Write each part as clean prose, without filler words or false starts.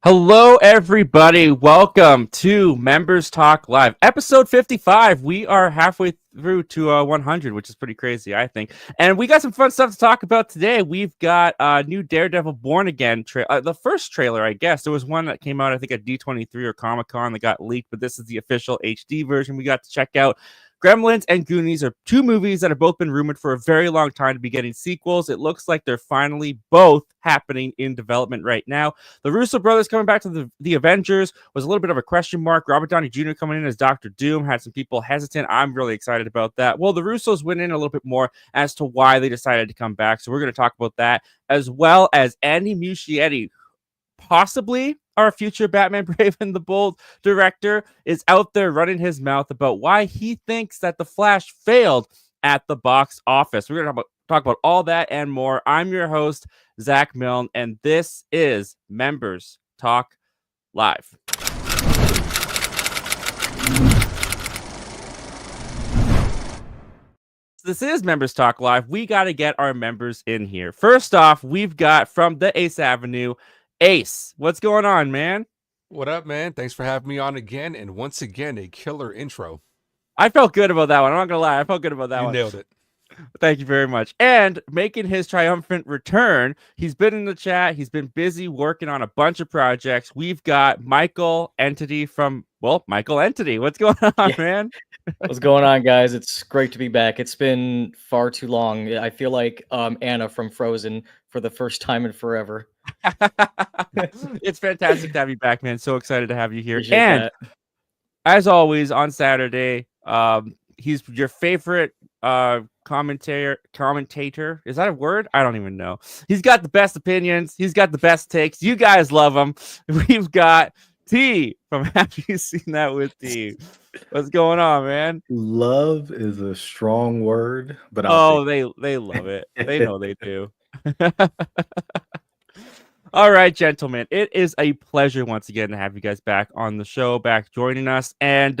Hello, everybody. Welcome to Members Talk Live, episode 55. We are halfway through to 100, which is pretty crazy, I think. And we got some fun stuff to talk about today. We've got new Daredevil Born Again, the first trailer, I guess. There was one that came out, I think, at D23 or Comic-Con that got leaked, but this is the official HD version we got to check out. Gremlins and Goonies are two movies that have both been rumored for a very long time to be getting sequels. It looks like they're finally both happening in development right now. The Russo brothers coming back to the Avengers was a little bit of a question mark. Robert Downey Jr. coming in as Dr. Doom had some people hesitant. I'm really excited about that. Well, the Russos went in a little bit more as to why they decided to come back. So we're going to talk about that, as well as Andy Muschietti, possibly our future Batman Brave and the Bold director, is out there running his mouth about why he thinks that The Flash failed at the box office. We're going to talk about all that and more. I'm your host, Zach Milne, and this is Members Talk Live. This is Members Talk Live. We got to get our members in here. First off, we've got from the Ace Avenue, Ace. What's going on, man? What up, man? Thanks for having me on again. And once again, a killer intro. I felt good about that one. I'm not going to lie. I felt good about that one. You nailed it. Thank you very much. And making his triumphant return, he's been in the chat. He's been busy working on a bunch of projects. We've got Michael Entity from, Michael Entity. What's going on, man? What's going on, guys? It's great to be back. It's been far too long. I feel like Anna from Frozen for the first time in forever. It's fantastic to have you back, man. So excited to have you here. Appreciate and that. as always, on Saturday, he's your favorite commentator. Is that a word? I don't even know. He's got the best opinions. He's got the best takes. You guys love him. We've got T from Have You Seen That with T? What's going on, man? Love is a strong word, but they love it. They know they do. All right, gentlemen, it is a pleasure once again to have you guys back on the show, back joining us. And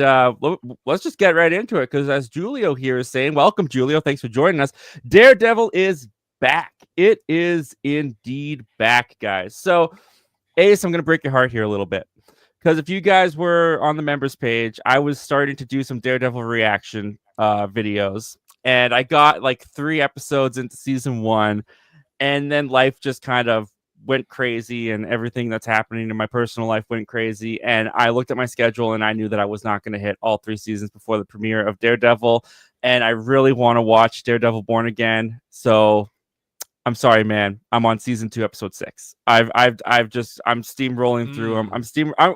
let's just get right into it, because as Julio here is saying, welcome, Julio. Thanks for joining us. Daredevil is back. It is indeed back, guys. So, Ace, I'm going to break your heart here a little bit, because if you guys were on the members page, I was starting to do some Daredevil reaction videos, and I got like 3 episodes into season 1, and then life just kind of went crazy, and everything that's happening in my personal life went crazy, and I looked at my schedule and I knew that I was not going to hit all 3 seasons before the premiere of Daredevil, and I really want to watch Daredevil Born Again. So I'm sorry, man. I'm on season 2, episode 6. I'm steamrolling through them.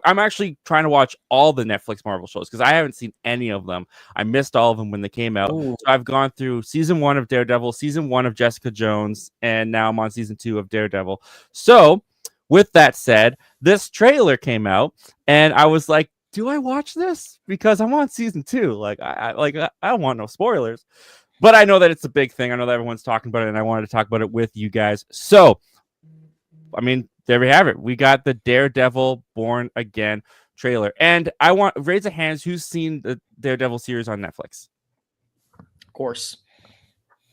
I'm actually trying to watch all the Netflix Marvel shows, because I haven't seen any of them. I missed all of them when they came out. Ooh. So I've gone through season 1 of Daredevil, season 1 of Jessica Jones, and now I'm on season 2 of Daredevil. So with that said, this trailer came out, and I was like, do I watch this? Because I'm on season 2. Like, I don't want no spoilers. But I know that it's a big thing. I know that everyone's talking about it, and I wanted to talk about it with you guys. So, I mean, there we have it. We got the Daredevil Born Again trailer. And I want raise a hands who's seen the Daredevil series on Netflix. Of course.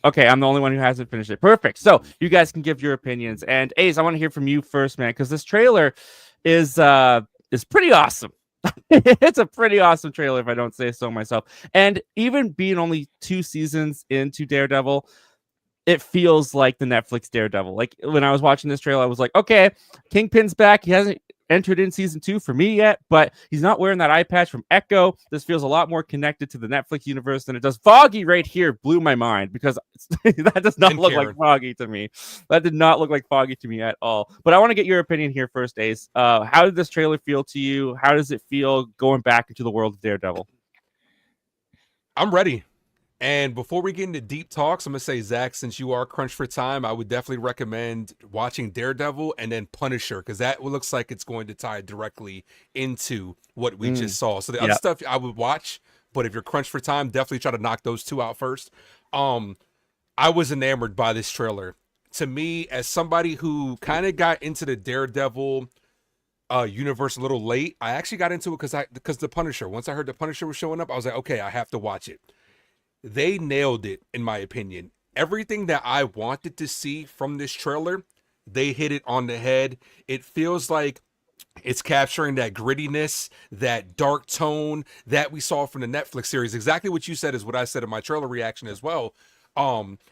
Okay, I'm the only one who hasn't finished it. Perfect. So you guys can give your opinions. And Ace, I want to hear from you first, man, because this trailer is pretty awesome. It's a pretty awesome trailer, if I don't say so myself. And even being only 2 seasons into Daredevil, it feels like the Netflix Daredevil. Like, when I was watching this trailer, I was like, okay, Kingpin's back. He hasn't entered in season 2 for me yet, but he's not wearing that eye patch from Echo. This feels a lot more connected to the Netflix universe than it does. Foggy right here blew my mind, because that does not look like Foggy to me. That did not look like Foggy to me at all. But I want to get your opinion here first, Ace. How did this trailer feel to you? How does it feel going back into the world of Daredevil? I'm ready. And before we get into deep talks, I'm going to say, Zach, since you are crunched for time, I would definitely recommend watching Daredevil and then Punisher, because that looks like it's going to tie directly into what we just saw. So the other stuff I would watch, but if you're crunched for time, definitely try to knock those 2 out first. I was enamored by this trailer. To me, as somebody who kind of got into the Daredevil universe a little late, I actually got into it because the Punisher. Once I heard the Punisher was showing up, I was like, okay, I have to watch it. They nailed it, in my opinion. Everything that I wanted to see from this trailer, they hit it on the head. It feels like It's capturing that grittiness, that dark tone that we saw from the Netflix series. Exactly what you said is what I said in my trailer reaction as well.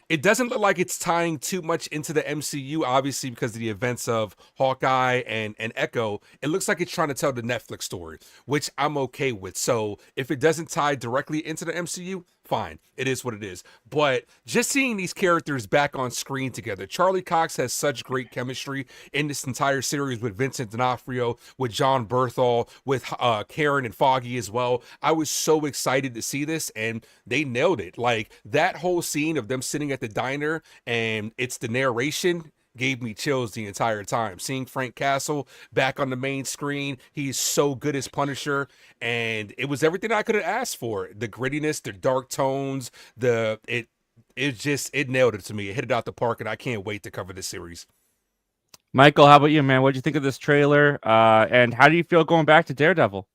It doesn't look like it's tying too much into the MCU, obviously, because of the events of Hawkeye and Echo. It looks like it's trying to tell the Netflix story, which I'm okay with. So if it doesn't tie directly into the MCU, fine. It is what it is. But just seeing these characters back on screen together, Charlie Cox has such great chemistry in this entire series with Vincent D'Onofrio, with John Berthal, with Karen and Foggy as well. I was so excited to see this, and they nailed it. Like, that whole scene of them sitting at the diner and it's the narration gave me chills the entire time. Seeing Frank Castle back on the main screen, he's so good as Punisher, and it was everything I could have asked for. The grittiness, the dark tones, it nailed it to me. It hit it out the park, and I can't wait to cover this series. Michael, how about you, man? What do you think of this trailer? And how do you feel going back to Daredevil?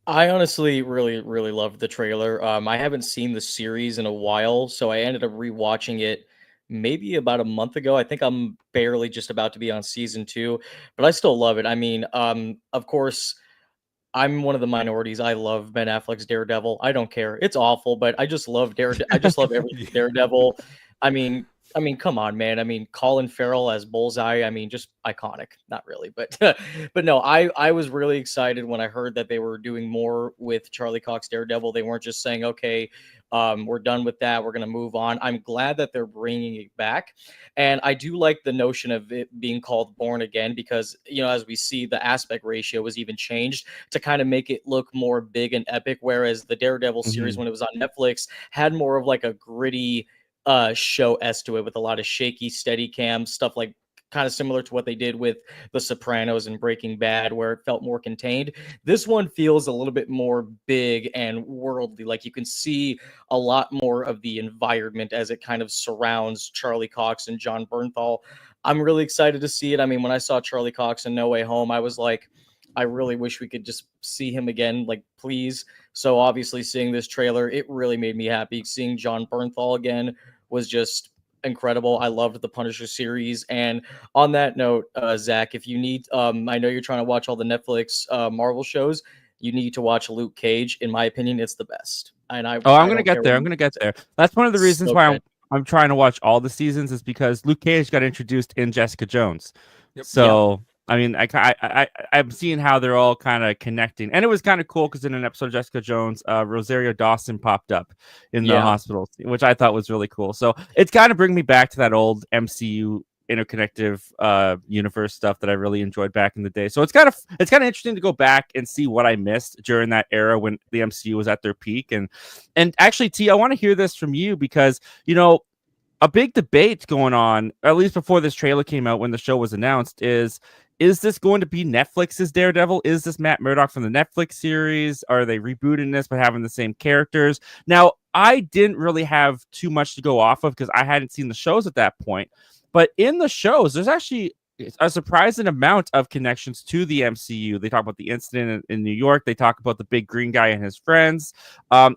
I honestly really, really loved the trailer. I haven't seen the series in a while, so I ended up rewatching it maybe about a month ago. I think I'm barely just about to be on season 2, but I still love it. I mean, of course, I'm one of the minorities. I love Ben Affleck's Daredevil. I don't care. It's awful, but I just love Daredevil. I just love everything Daredevil. I mean, come on, man. I mean, Colin Farrell as Bullseye. I mean, just iconic. Not really, but but no. I was really excited when I heard that they were doing more with Charlie Cox Daredevil. They weren't just saying, okay, we're done with that. We're gonna move on. I'm glad that they're bringing it back, and I do like the notion of it being called Born Again because as we see, the aspect ratio was even changed to kind of make it look more big and epic. Whereas the Daredevil series, when it was on Netflix, had more of like a gritty show s to it with a lot of shaky steady cam stuff, like kind of similar to what they did with The Sopranos and Breaking Bad, where it felt more contained. This one feels a little bit more big and worldly. Like you can see a lot more of the environment as it kind of surrounds Charlie Cox and John Bernthal. I'm really excited to see it. I mean, when I saw Charlie Cox in No Way Home, I was like, I really wish we could just see him again, like, please. So obviously seeing this trailer, it really made me happy. Seeing John Bernthal again was just incredible. I loved the Punisher series. And on that note, Zach, if you need, I know you're trying to watch all the Netflix Marvel shows. You need to watch Luke Cage. In my opinion, it's the best. And I'm I gonna don't get care there. what I'm gonna get there. That's one of the reasons so why good. I'm trying to watch all the seasons is because Luke Cage got introduced in Jessica Jones. Yep. So I mean, I'm seeing how they're all kind of connecting, and it was kind of cool because in an episode of Jessica Jones, Rosario Dawson popped up in the hospital, which I thought was really cool. So it's kind of bringing me back to that old MCU interconnective universe stuff that I really enjoyed back in the day. So it's kind of interesting to go back and see what I missed during that era when the MCU was at their peak. And actually, T, I want to hear this from you because a big debate going on, at least before this trailer came out when the show was announced, is this going to be Netflix's Daredevil? Is this Matt Murdock from the Netflix series? Are they rebooting this but having the same characters? Now, I didn't really have too much to go off of because I hadn't seen the shows at that point. But in the shows, there's actually a surprising amount of connections to the MCU. They talk about the incident in New York. They talk about the big green guy and his friends.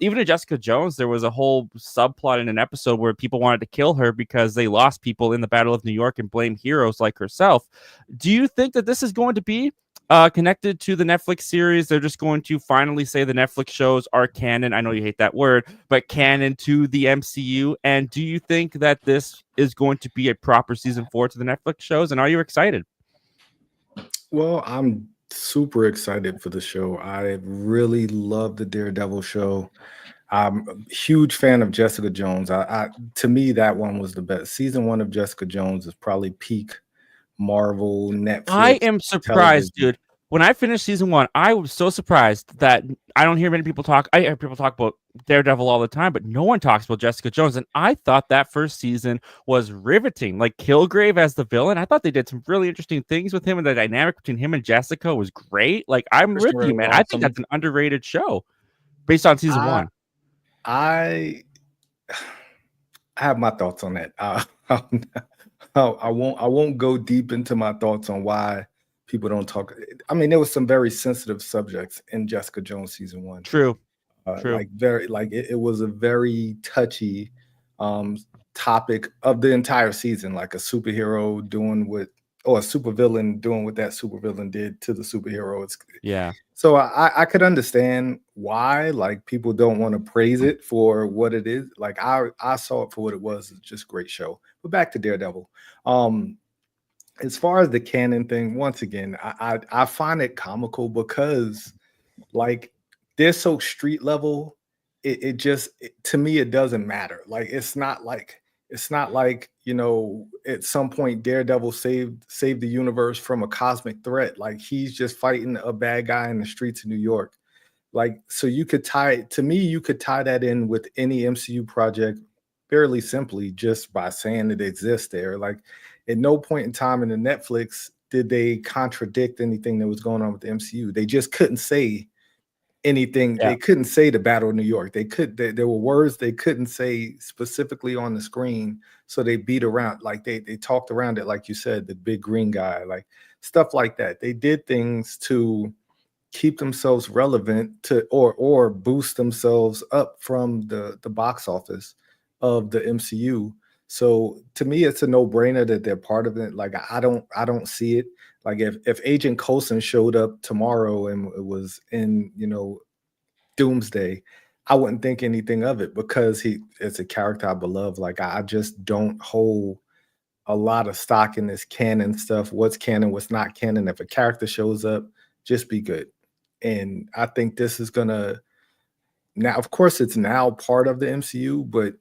Even in Jessica Jones, there was a whole subplot in an episode where people wanted to kill her because they lost people in the Battle of New York and blame heroes like herself. Do you think that this is going to be connected to the Netflix series? They're just going to finally say the Netflix shows are canon. I know you hate that word, but canon to the MCU. And do you think that this is going to be a proper season 4 to the Netflix shows? And are you excited? Well, I'm super excited for the show. I really love the Daredevil show. I'm a huge fan of Jessica Jones. To me, that one was the best. Season 1 of Jessica Jones is probably peak Marvel, Netflix. I am surprised, dude. When I finished season 1, I was so surprised that I don't hear many people talk. I hear people talk about Daredevil all the time, but no one talks about Jessica Jones. And I thought that first season was riveting. Like Kilgrave as the villain, I thought they did some really interesting things with him, and the dynamic between him and Jessica was great. Like, I'm with you, man. I think that's an underrated show based on season 1. I have my thoughts on that. I won't go deep into my thoughts on why people don't talk. I mean, there was some very sensitive subjects in Jessica Jones season 1. True. It was a very touchy topic of the entire season, like a superhero doing what or a supervillain doing what that supervillain did to the superhero. Yeah. So I could understand why like people don't want to praise it for what it is. Like I saw it for what it was. It's just a great show. But back to Daredevil. As far as the canon thing, once again, I find it comical because like they're so street level. It just to me it doesn't matter. Like it's not like at some point Daredevil saved the universe from a cosmic threat. Like he's just fighting a bad guy in the streets of New York. Like so you could you could tie that in with any MCU project fairly simply just by saying it exists there. Like at no point in time in the Netflix did they contradict anything that was going on with the MCU. They just couldn't say anything. Yeah. They couldn't say the Battle of New York. There were words they couldn't say specifically on the screen, so they beat around, like they talked around it, like you said, the big green guy, like stuff like that. They did things to keep themselves relevant to or boost themselves up from the box office of the MCU. So to me, it's a no-brainer that they're part of it. Like I don't see it. Like if Agent Coulson showed up tomorrow and it was in, Doomsday, I wouldn't think anything of it because it's a character I beloved. Like I just don't hold a lot of stock in this canon stuff. What's canon, what's not canon. If a character shows up, just be good. And I think this is gonna now, of course, it's now part of the MCU, but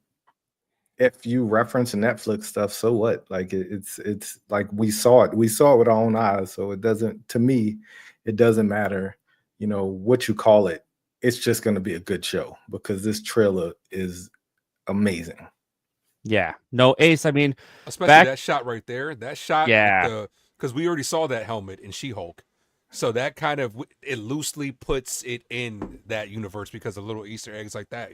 if you reference Netflix stuff, so what? Like it's like we saw it with our own eyes. So it doesn't, to me, it doesn't matter, what you call it. It's just going to be a good show because this trailer is amazing. Yeah. No, Ace, I mean, especially that shot right there. That shot, yeah, because we already saw that helmet in She-Hulk. So that kind of, it loosely puts it in that universe because of little Easter eggs like that,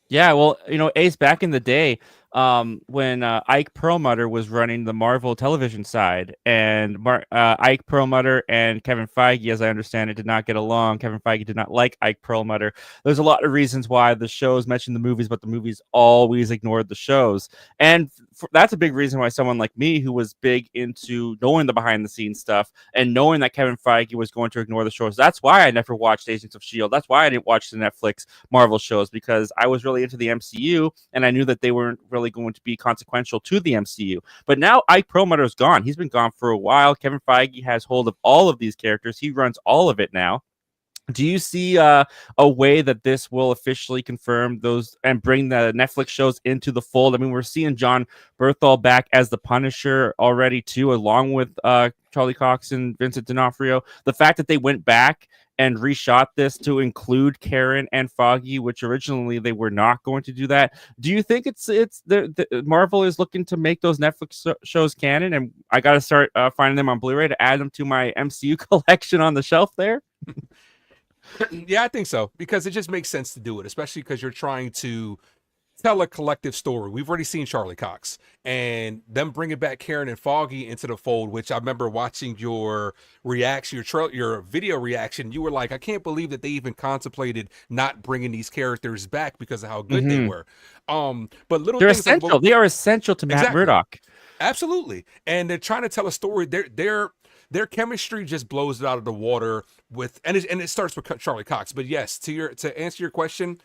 Yeah, well, Ace, back in the day, when Ike Perlmutter was running the Marvel television side, and Ike Perlmutter and Kevin Feige, as I understand it, did not get along. Kevin Feige did not like Ike Perlmutter. There's a lot of reasons why the shows mentioned the movies, but the movies always ignored the shows. And that's a big reason why someone like me, who was big into knowing the behind-the-scenes stuff and knowing that Kevin Feige was going to ignore the shows, that's why I never watched Agents of S.H.I.E.L.D. That's why I didn't watch the Netflix Marvel shows, because I was really into the MCU, and I knew that they weren't really going to be consequential to the MCU. But now Ike Perlmutter is gone. He's been gone for a while. Kevin Feige has hold of all of these characters. He runs all of it now. Do you see a way that this will officially confirm those and bring the Netflix shows into the fold? I mean, we're seeing John Berthel back as the Punisher already, too, along with Charlie Cox and Vincent D'Onofrio. The fact that they went back and reshot this to include Karen and Foggy, which originally they were not going to do that. Do you think it's the Marvel is looking to make those Netflix shows canon, and I got to start finding them on Blu-ray to add them to my MCU collection on the shelf there? Yeah, I think so, because it just makes sense to do it, especially because you're trying to tell a collective story. We've already seen Charlie Cox, and them bringing back Karen and Foggy into the fold, which I remember watching your reaction, your video reaction. You were like, I can't believe that they even contemplated not bringing these characters back because of how good they were. But little they're things essential. Like, they are essential to Matt Murdock. Absolutely. And they're trying to tell a story. Their chemistry just blows it out of the water and it starts with Charlie Cox. But yes, to answer your question,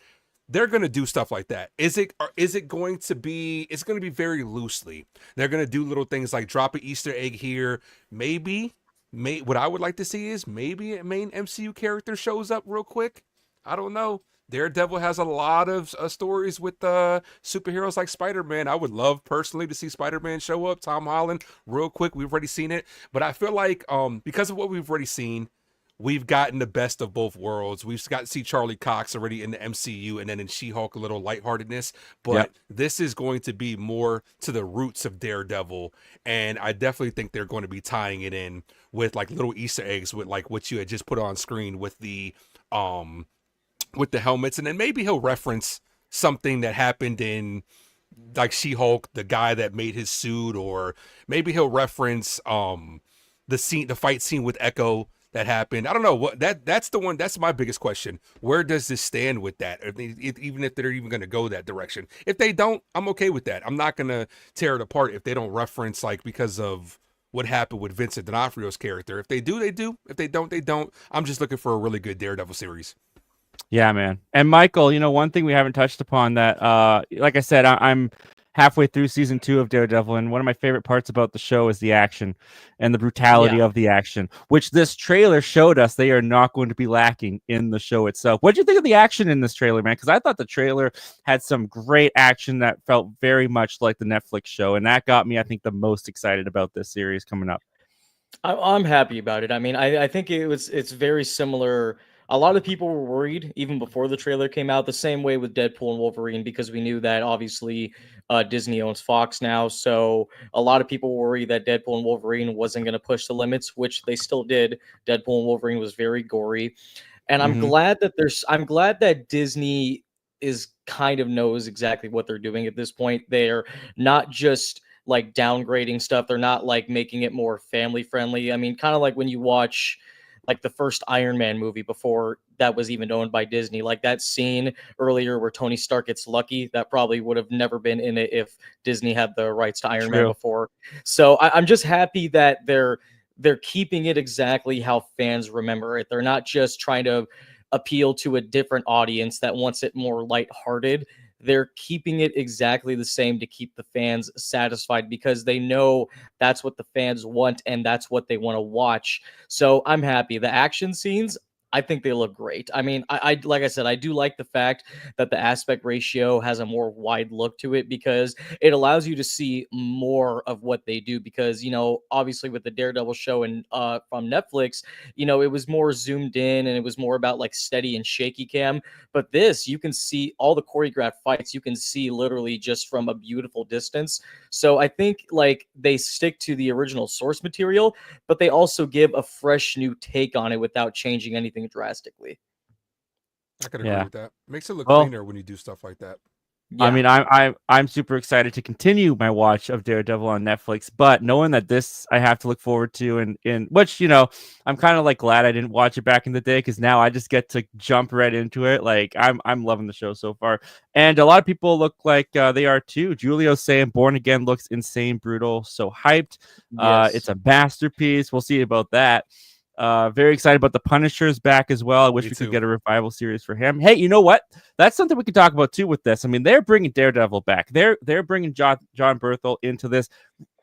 they're going to do stuff like that. Is it going to be, it's going to be very loosely. They're going to do little things like drop an Easter egg here. What I would like to see is maybe a main MCU character shows up real quick. I don't know. Daredevil has a lot of stories with superheroes like Spider-Man. I would love personally to see Spider-Man show up, Tom Holland, real quick. We've already seen it. But I feel like because of what we've already seen, we've gotten the best of both worlds. We've got to see Charlie Cox already in the MCU, and then in She-Hulk, a little lightheartedness. But This is going to be more to the roots of Daredevil, and I definitely think they're going to be tying it in with like little Easter eggs with like what you had just put on screen with the helmets, and then maybe he'll reference something that happened in like She-Hulk, the guy that made his suit, or maybe he'll reference the fight scene with Echo that happened. I don't know what that's the one. That's my biggest question. Where does this stand with that? Even if they're even going to go that direction. If they don't, I'm okay with that. I'm not going to tear it apart if they don't reference, like, because of what happened with Vincent D'Onofrio's character. If they do, they do. If they don't, they don't. I'm just looking for a really good Daredevil series. Yeah, man. And Michael, one thing we haven't touched upon that, like I said, I'm halfway through season 2 of Daredevil, and one of my favorite parts about the show is the action and the brutality of the action, which this trailer showed us they are not going to be lacking in the show itself. What do you think of the action in this trailer, man? Because I thought the trailer had some great action that felt very much like the Netflix show, and that got me, I think, the most excited about this series coming up. I'm happy about it. I mean, I think it's very similar. A lot of people were worried even before the trailer came out, the same way with Deadpool and Wolverine, because we knew that obviously Disney owns Fox now. So a lot of people worried that Deadpool and Wolverine wasn't going to push the limits, which they still did. Deadpool and Wolverine was very gory. And I'm glad that Disney is kind of knows exactly what they're doing at this point. They're not just like downgrading stuff. They're not like making it more family friendly. I mean, kind of like when you watch like the first Iron Man movie before that was even owned by Disney, like that scene earlier where Tony Stark gets lucky, that probably would have never been in it if Disney had the rights to Iron Man before. So I'm just happy that they're keeping it exactly how fans remember it. They're not just trying to appeal to a different audience that wants it more lighthearted. They're keeping it exactly the same to keep the fans satisfied because they know that's what the fans want and that's what they want to watch. So I'm happy. The action scenes, I think they look great. I mean, I like I said, I do like the fact that the aspect ratio has a more wide look to it because it allows you to see more of what they do. Because obviously with the Daredevil show and from Netflix, it was more zoomed in and it was more about like steady and shaky cam. But this, you can see all the choreographed fights. You can see literally just from a beautiful distance. So I think like they stick to the original source material, but they also give a fresh new take on it without changing anything drastically. I could agree with that. Makes it look Well, cleaner when you do stuff like that. I mean, I'm super excited to continue my watch of Daredevil on Netflix, but knowing that this I have to look forward to, and in which I'm kind of like glad I didn't watch it back in the day because now I just get to jump right into it. Like I'm loving the show so far, and a lot of people look like they are too. Julio's saying Born Again looks insane, brutal, so hyped. It's a masterpiece. We'll see about that. Very excited about the Punisher's back as well. I wish we could get a revival series for him. Hey, you know what? That's something we could talk about too with this. I mean, they're bringing Daredevil back. They're bringing John Berthel into this.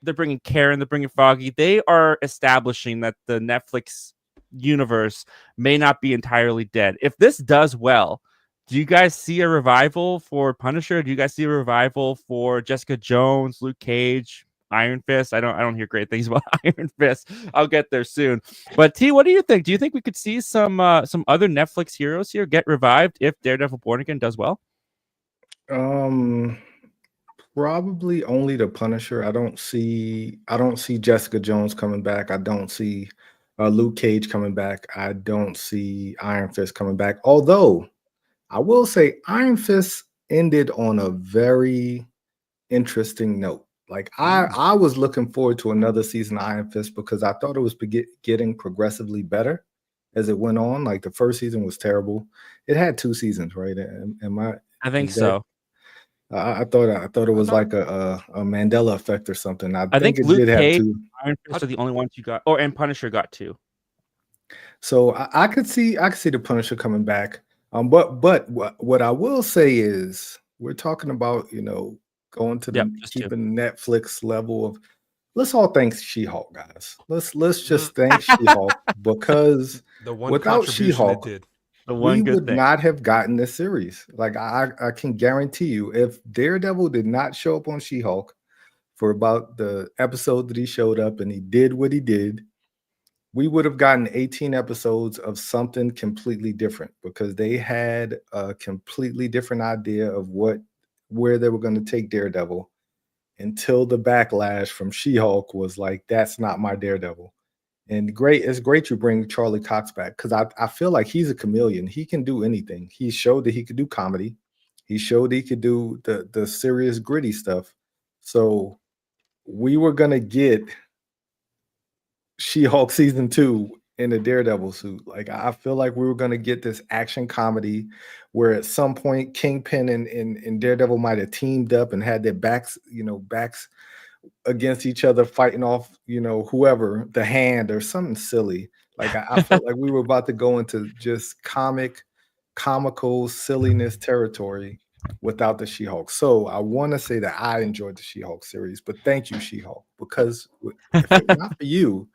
They're bringing Karen. They're bringing Foggy. They are establishing that the Netflix universe may not be entirely dead. If this does well, do you guys see a revival for Punisher? Do you guys see a revival for Jessica Jones, Luke Cage, Iron Fist? I don't hear great things about Iron Fist. I'll get there soon. But T, what do you think? Do you think we could see some other Netflix heroes here get revived if Daredevil Born Again does well? Probably only the Punisher. I don't see Jessica Jones coming back. I don't see Luke Cage coming back. I don't see Iron Fist coming back. Although I will say Iron Fist ended on a very interesting note. Like I was looking forward to another season of Iron Fist because I thought it was getting progressively better as it went on. Like the first season was terrible. It had 2 seasons, right? I think so. I thought it was like a Mandela effect or something. I think it Luke did have Cage, 2. Iron Fist are the only ones you got, and Punisher got 2. So I could see the Punisher coming back. But what I will say is we're talking about going to keeping Netflix level of. Let's all thank She-Hulk, guys. Let's just thank She-Hulk because without She-Hulk, we would not have gotten this series. Like I can guarantee you, if Daredevil did not show up on She-Hulk for about the episode that he showed up and he did what he did, we would have gotten 18 episodes of something completely different because they had a completely different idea of where they were going to take Daredevil until the backlash from She-Hulk was like, that's not my Daredevil. And it's great you bring Charlie Cox back because I feel like he's a chameleon. He can do anything. He showed that he could do comedy. He showed he could do the serious, gritty stuff. So we were going to get She-Hulk season 2 in a Daredevil suit. Like I feel like we were going to get this action comedy where at some point Kingpin and Daredevil might have teamed up and had their backs against each other, fighting off, whoever, the Hand or something silly. Like I felt like we were about to go into just comical silliness territory without the She-Hulk. So I want to say that I enjoyed the She-Hulk series, but thank you, She-Hulk, because if it were not for you,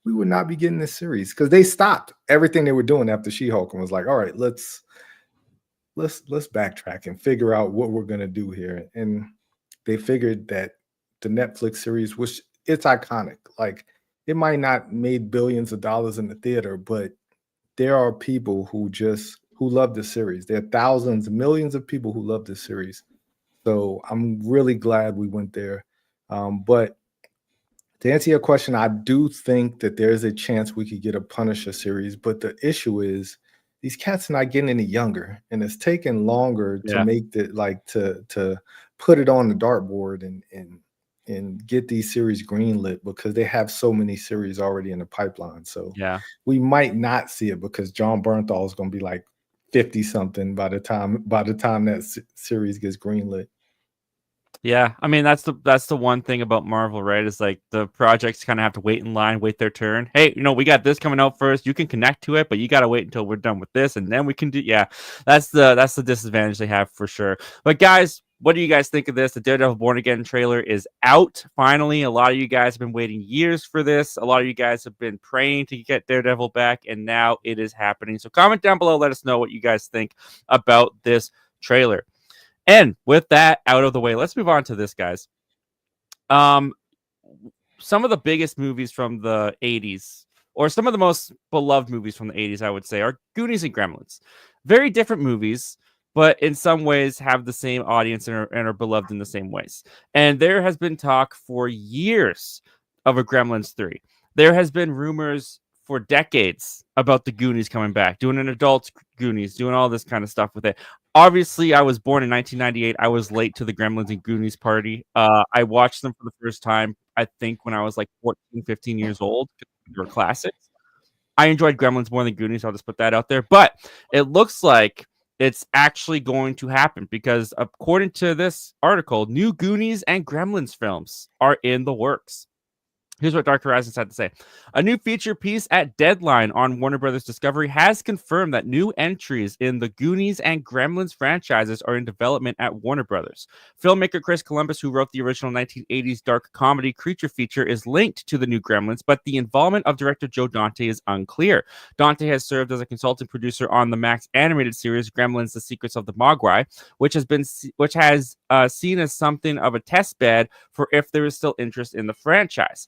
we would not be getting this series, because they stopped everything they were doing after She-Hulk and was like, all right, let's backtrack and figure out what we're gonna do here. And they figured that the Netflix series, which it's iconic, like it might not made billions of dollars in the theater, but there are people who love the series. There are thousands, millions of people who love this series. So I'm really glad we went there. But to answer your question, I do think that there's a chance we could get a Punisher series, but the issue is these cats are not getting any younger, and it's taking longer to Yeah. make the to put it on the dartboard and get these series greenlit, because they have so many series already in the pipeline. So Yeah. we might not see it, because John Bernthal is going to be like 50 something by the time that series gets greenlit. Yeah, I mean that's the one thing about Marvel, right? Is like the projects kind of have to wait in line, wait their turn. Hey, we got this coming out first. You can connect to it, but you got to wait until we're done with this, and then we can do. Yeah, that's the disadvantage they have for sure. But guys, what do you guys think of this? The Daredevil Born Again trailer is out finally. A lot of you guys have been waiting years for this. A lot of you guys have been praying to get Daredevil back, and now it is happening. So comment down below, let us know what you guys think about this trailer. And with that out of the way, let's move on to this, guys. Some of the biggest movies from the 80s, or some of the most beloved movies from the 80s, I would say, are Goonies and Gremlins. Very different movies, but in some ways have the same audience and are beloved in the same ways. And there has been talk for years of a Gremlins 3. There has been rumors for decades about the Goonies coming back, doing an adult Goonies, doing all this kind of stuff with it. Obviously, I was born in 1998. I was late to the Gremlins and Goonies party. I watched them for the first time, I think, when I was like 14, 15 years old. They were classics. I enjoyed Gremlins more than Goonies. I'll just put that out there. But it looks like it's actually going to happen, because according to this article, new Goonies and Gremlins films are in the works. Here's what Dark Horizons had to say. A new feature piece at Deadline on Warner Brothers Discovery has confirmed that new entries in the Goonies and Gremlins franchises are in development at Warner Brothers. Filmmaker Chris Columbus, who wrote the original 1980s dark comedy Creature feature, is linked to the new Gremlins, but the involvement of director Joe Dante is unclear. Dante has served as a consultant producer on the Max animated series Gremlins: The Secrets of the Mogwai, which has seen as something of a test bed for if there is still interest in the franchise.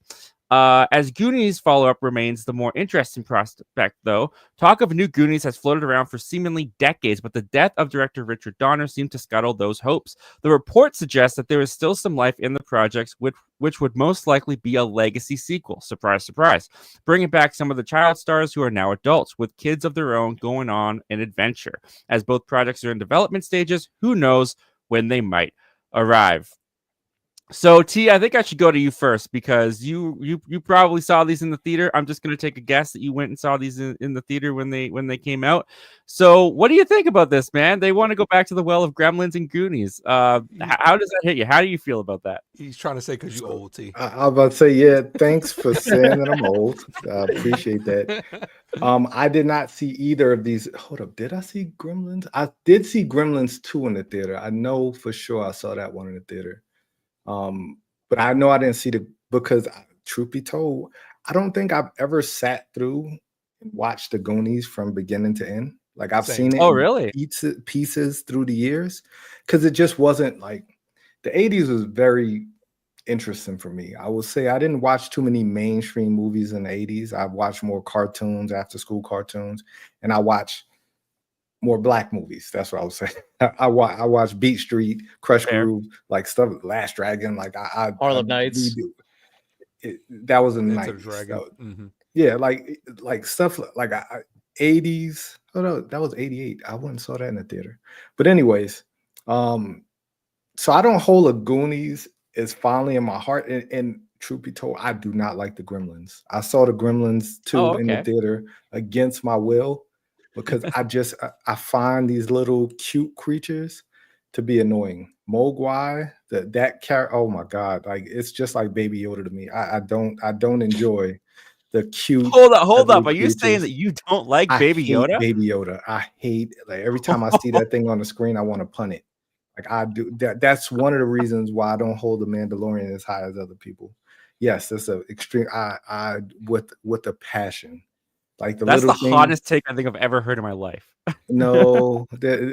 As Goonies follow-up remains the more interesting prospect, though, talk of new Goonies has floated around for seemingly decades, but the death of director Richard Donner seemed to scuttle those hopes. The report suggests that there is still some life in the projects, which would most likely be a legacy sequel. Surprise, surprise. Bringing back some of the child stars who are now adults, with kids of their own going on an adventure. As both projects are in development stages, who knows when they might arrive. So T, I think I should go to you first, because you probably saw these in the theater. I'm just going to take a guess that you went and saw these in the theater when they came out. So what do you think about this, man? They want to go back to the well of Gremlins and Goonies. How does that hit you? How do you feel about that? He's trying to say because you old, T. I was about to say, yeah, thanks for saying that I'm old. I appreciate that. I did not see either of these. Hold up, did I see Gremlins? I did see Gremlins 2 in the theater. I know for sure I saw that one in the theater. But I know I didn't see because truth be told, I don't think I've ever sat through and watched the Goonies from beginning to end. Like I've seen it really? in pieces through the years, because it just wasn't like the 80s was very interesting for me. I would say I didn't watch too many mainstream movies in the 80s. I watched more cartoons, after school cartoons, and I watched more black movies. That's what I would say. I watch Beat Street, Crush Groove, like stuff, Last Dragon. Like Harlem Nights. That was in the Enter the 90s. Dragon. So, yeah, like stuff like 80s. Oh no, that was 88. I wouldn't saw that in the theater. But anyways, so I don't hold a Goonies is fondly in my heart. And truth be told, I do not like the Gremlins. I saw the Gremlins 2 in the theater against my will, because I find these little cute creatures to be annoying. Mogwai, that character, oh my god, like it's just like Baby Yoda to me. I don't enjoy the cute. Hold cuddly up. Are you saying creatures. that you don't like I Baby hate Yoda? Baby Yoda. I hate, like, every time I see that thing on the screen, I want to punt it. Like I do. That's one of the reasons why I don't hold the Mandalorian as high as other people. Yes, that's an extreme. I with a passion. Like the That's little the thing. hottest take I think I've ever heard in my life. No,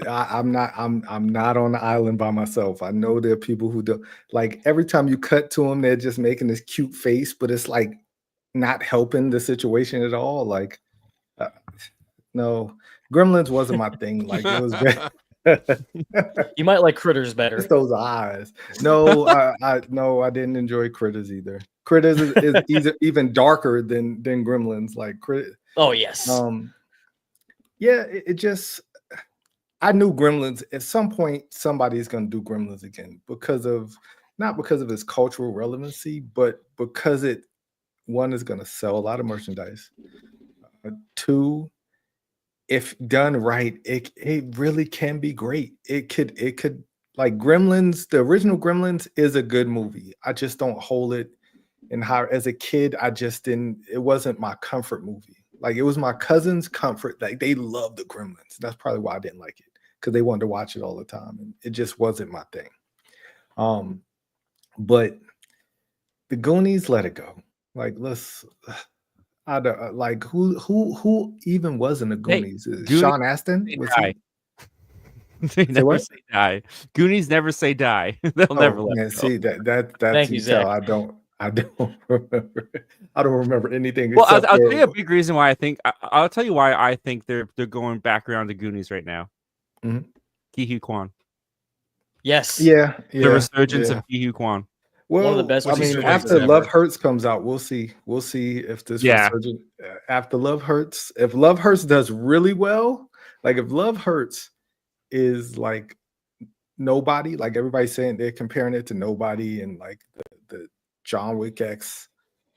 I'm not. I'm not on the island by myself. I know there are people who do. Like every time you cut to them, they're just making this cute face, but it's like not helping the situation at all. Like, uh, no, Gremlins wasn't my thing. Like it was very. You might like Critters better. It's those eyes. No, I didn't enjoy Critters either. Critters is even darker than Gremlins. Like Oh yes. Yeah, it just. I knew Gremlins at some point somebody's going to do Gremlins again not because of its cultural relevancy, but because one is going to sell a lot of merchandise. Two, if done right, it really can be great. It could like Gremlins. The original Gremlins is a good movie. I just don't hold it in high. As a kid, I just didn't. It wasn't my comfort movie. Like it was my cousin's comfort. Like they loved the Gremlins. That's probably why I didn't like it, because they wanted to watch it all the time, and it just wasn't my thing. But the Goonies, let it go. Like I don't like who even was in the Goonies. Goonies, Sean Astin? Was he? They never what? say die. Goonies never say die. They'll never let Man, it go. see that's Thank you you, tell. Zach. I don't remember. I don't remember anything. Well, I'll except tell for, you a big reason why I'll tell you why I think they're going back around to Goonies right now. Mhm. Ki-Hu Kwan. Yes. Yeah, The resurgence yeah. of Ki-Hu Kwan. Well, One of the best I mean, resurgences after ever. Love Hurts comes out, we'll see. We'll see if this Yeah. resurgence after Love Hurts. If Love Hurts does really well, like if Love Hurts is like Nobody, like everybody's saying, they're comparing it to Nobody and like the John Wick X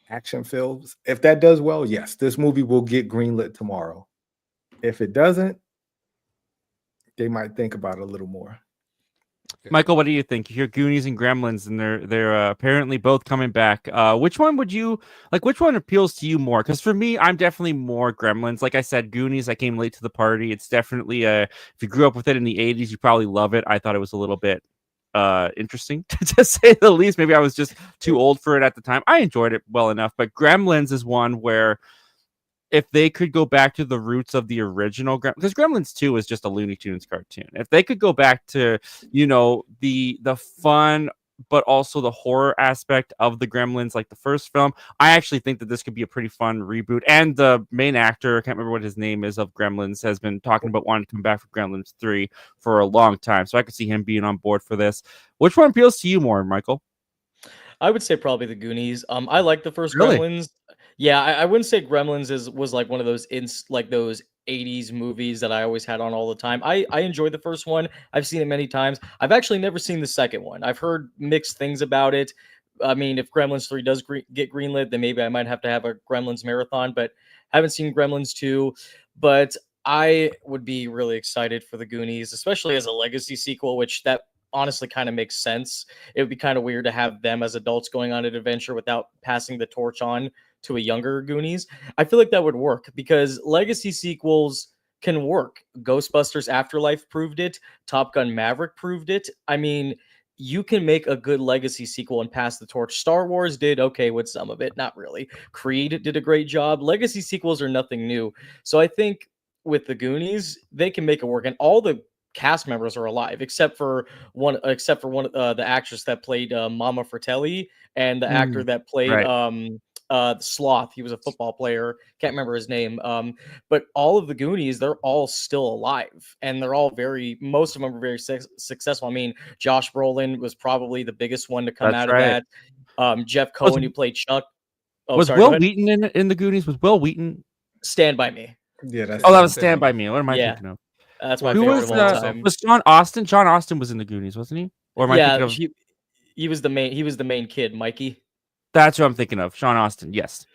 action films. If that does well, yes, this movie will get greenlit tomorrow. If it doesn't, they might think about it a little more. Michael, what do you think? You hear Goonies and Gremlins, and they're apparently both coming back. Which one would you like? Which one appeals to you more? Because for me, I'm definitely more Gremlins. Like I said, Goonies, I came late to the party. It's definitely if you grew up with it in the '80s, you probably love it. I thought it was a little bit interesting to say the least. Maybe I was just too old for it at the time. I enjoyed it well enough, but Gremlins is one where if they could go back to the roots of the original because Gremlins 2 is just a Looney Tunes cartoon. If they could go back to, the fun but also the horror aspect of the Gremlins like the first film, I actually think that this could be a pretty fun reboot. And the main actor, I can't remember what his name is, of Gremlins has been talking about wanting to come back for Gremlins 3 for a long time. So I could see him being on board for this. Which one appeals to you more, Michael? I would say probably the Goonies. I like the first Really? Gremlins. Yeah, I wouldn't say Gremlins was like one of those those 80s movies that I always had on all the time. I enjoyed the first one. I've seen it many times. I've actually never seen the second one. I've heard mixed things about it. I mean, if Gremlins 3 does get greenlit, then maybe I might have to have a Gremlins marathon, but I haven't seen Gremlins 2. But I would be really excited for the Goonies, especially as a legacy sequel, which that honestly kind of makes sense. It would be kind of weird to have them as adults going on an adventure without passing the torch on to a younger Goonies. I feel like that would work because legacy sequels can work. Ghostbusters Afterlife proved it. Top Gun Maverick proved it. I mean, you can make a good legacy sequel and pass the torch. Star Wars did okay with some of it, not really. Creed did a great job. Legacy sequels are nothing new. So I think with the Goonies, they can make it work. And all the cast members are alive except for one the actress that played Mama Fratelli and the actor that played Right. Sloth. He was a football player, can't remember his name. But all of the Goonies, they're all still alive, and they're all most of them are very successful. I mean, Josh Brolin was probably the biggest one to come That's out of right. that. Jeff Cohen, who played Chuck. Oh, Was sorry, go Will ahead. Wheaton in the Goonies? Was Will Wheaton? Stand By Me. Yeah, that's Oh, that was Stand By Me. What am I Yeah, thinking of? that's my Who favorite was of all time. was John Austin? John Austin was in the Goonies, wasn't he? Or am I thinking Yeah, of? he was the main. He was the main kid, Mikey. That's what I'm thinking of. Sean Austin. Yes.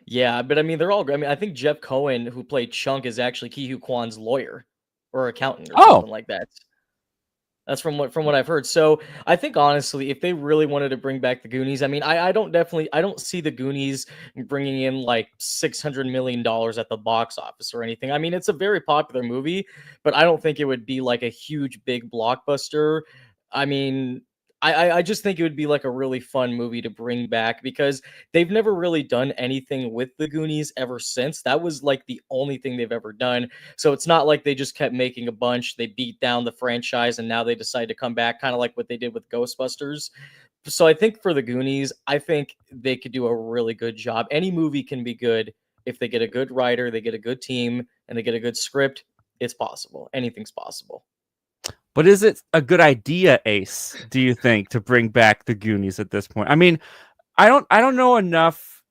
Yeah, but I mean, they're all. I mean, I think Jeff Cohen, who played Chunk, is actually Ki-Hu Kwan's lawyer or accountant or something like that. That's from what I've heard. So I think honestly, if they really wanted to bring back the Goonies, I mean, I don't see the Goonies bringing in like $600 million at the box office or anything. I mean, it's a very popular movie, but I don't think it would be like a huge big blockbuster. I mean, I just think it would be like a really fun movie to bring back because they've never really done anything with the Goonies ever since. That was like the only thing they've ever done. So it's not like they just kept making a bunch. They beat down the franchise and now they decide to come back, kind of like what they did with Ghostbusters. So I think for the Goonies, I think they could do a really good job. Any movie can be good if they get a good writer, they get a good team, and they get a good script. It's possible. Anything's possible. But is it a good idea, Ace, do you think, to bring back the Goonies at this point? I mean, I don't know enough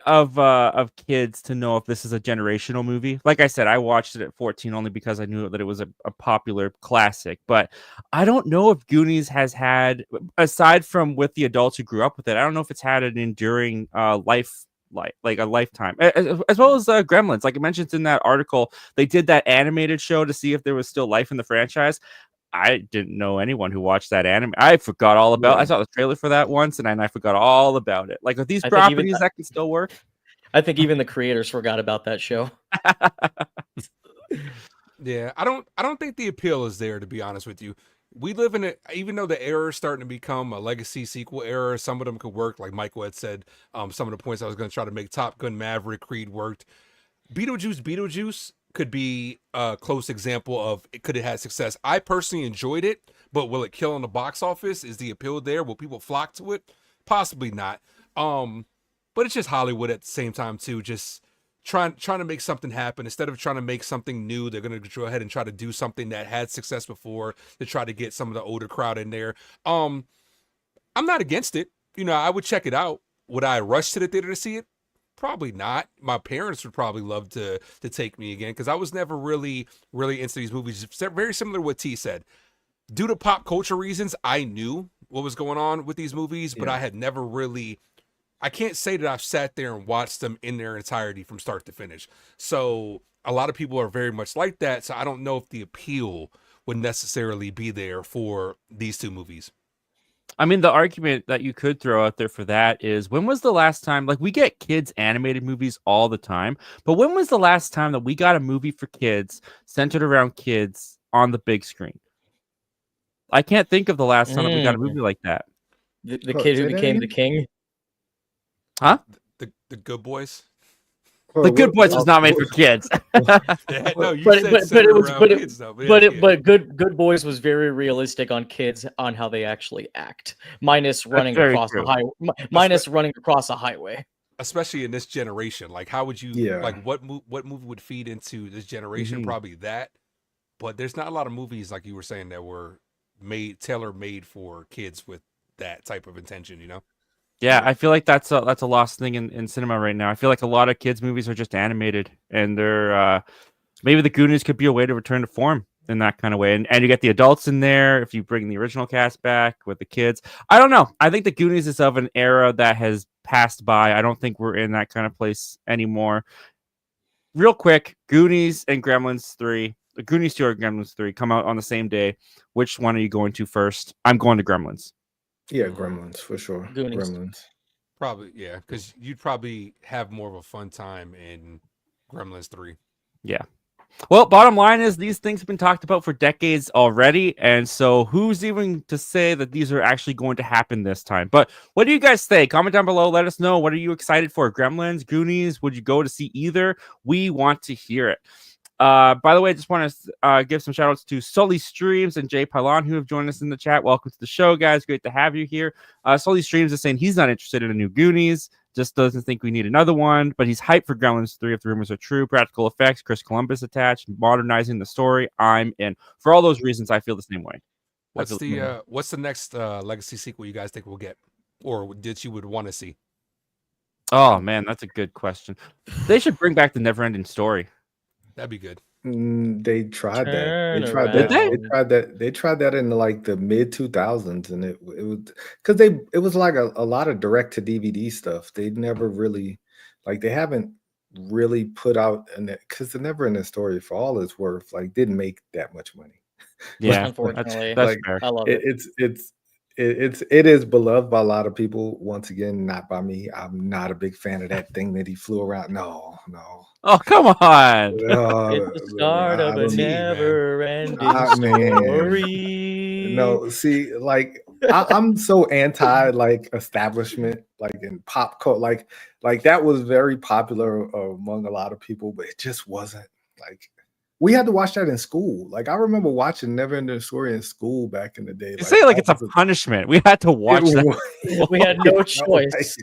of kids to know if this is a generational movie. Like I said, I watched it at 14 only because I knew that it was a popular classic. But I don't know if Goonies has had, aside from with the adults who grew up with it, I don't know if it's had an enduring like a lifetime, as well as Gremlins. Like it mentions in that article, they did that animated show to see if there was still life in the franchise. I didn't know anyone who watched that anime. I forgot all about. I saw the trailer for that once, and I forgot all about it. Like, are these properties that can still work? I think even the creators forgot about that show. Yeah, I don't think the appeal is there, to be honest with you. We live in it, even though the era is starting to become a legacy sequel era, some of them could work, like Michael had said. Some of the points I was going to try to make, Top Gun Maverick, Creed worked. Beetlejuice could be a close example of could it have success. I personally enjoyed it, but will it kill on the box office? Is the appeal there? Will people flock to it? Possibly not. But it's just Hollywood at the same time too, just trying to make something happen. Instead of trying to make something new, they're going to go ahead and try to do something that had success before to try to get some of the older crowd in there. I'm not against it. You know, I would check it out. Would I rush to the theater to see it? Probably not. My parents would probably love to take me again because I was never really into these movies. Very similar to what T said. Due to pop culture reasons, I knew what was going on with these movies, but I had never really, I can't say that I've sat there and watched them in their entirety from start to finish. So a lot of people are very much like that. So I don't know if the appeal would necessarily be there for these two movies. I mean, the argument that you could throw out there for that is, when was the last time, like, we get kids animated movies all the time, but when was the last time that we got a movie for kids centered around kids on the big screen? I can't think of the last time that we got a movie like that. The kid who became the king? Huh? The Good Boys? The Good Boys was not made for kids. Yeah, no, you said kids though. But Good Boys was very realistic on kids, on how they actually act, minus running across the highway. Running across a highway. Especially in this generation, like how would you like what movie would feed into this generation? Probably that. But there's not a lot of movies, like you were saying, that were tailor-made for kids with that type of intention, you know? Yeah, I feel like that's a lost thing in cinema right now. I feel like a lot of kids' movies are just animated, and they're maybe the Goonies could be a way to return to form in that kind of way. And you get the adults in there if you bring the original cast back with the kids. I don't know. I think the Goonies is of an era that has passed by. I don't think we're in that kind of place anymore. Real quick, Goonies and Gremlins 3. The Goonies 2 or Gremlins 3 come out on the same day. Which one are you going to first? I'm going to Gremlins. Yeah, Gremlins for sure. Goonies. Gremlins. Probably, yeah, because you'd probably have more of a fun time in Gremlins 3. Yeah. Well, bottom line is these things have been talked about for decades already, and so who's even to say that these are actually going to happen this time? But what do you guys think? Comment down below. Let us know. What are you excited for? Gremlins, Goonies? Would you go to see either? We want to hear it. By the way, I just want to give some shout outs to Sully Streams and Jay Pylon, who have joined us in the chat. Welcome to the show, guys. Great to have you here. Sully Streams is saying he's not interested in a new Goonies, just doesn't think we need another one, but he's hyped for Gremlins 3 if the rumors are true. Practical effects, Chris Columbus attached, modernizing the story. I'm in. For all those reasons, I feel the same way. What's the next legacy sequel you guys think we'll get, or that you would want to see? Oh man, that's a good question. They should bring back the Neverending Story. That'd be good. They tried that. They tried that in like the mid 2000s, and it was because it was like a lot of direct to DVD stuff. They never really, like, they haven't really put out, and because the Neverending Story, for all it's worth, like, didn't make that much money. Yeah, Unfortunately. that's Like fair. I love it, it. it is beloved by a lot of people. Once again, not by me. I'm not a big fan of that thing that he flew around. No, no. Oh, come on. It's the start I of a don't. Tea, man. never-ending I mean, story. no. See, like I'm so anti like establishment, like in pop culture, like that was very popular among a lot of people, but it just wasn't like. We had to watch that in school. Like I remember watching Neverending Story in school back in the day. You Like say like that it's a was punishment. We had to watch that. We had no it felt like choice.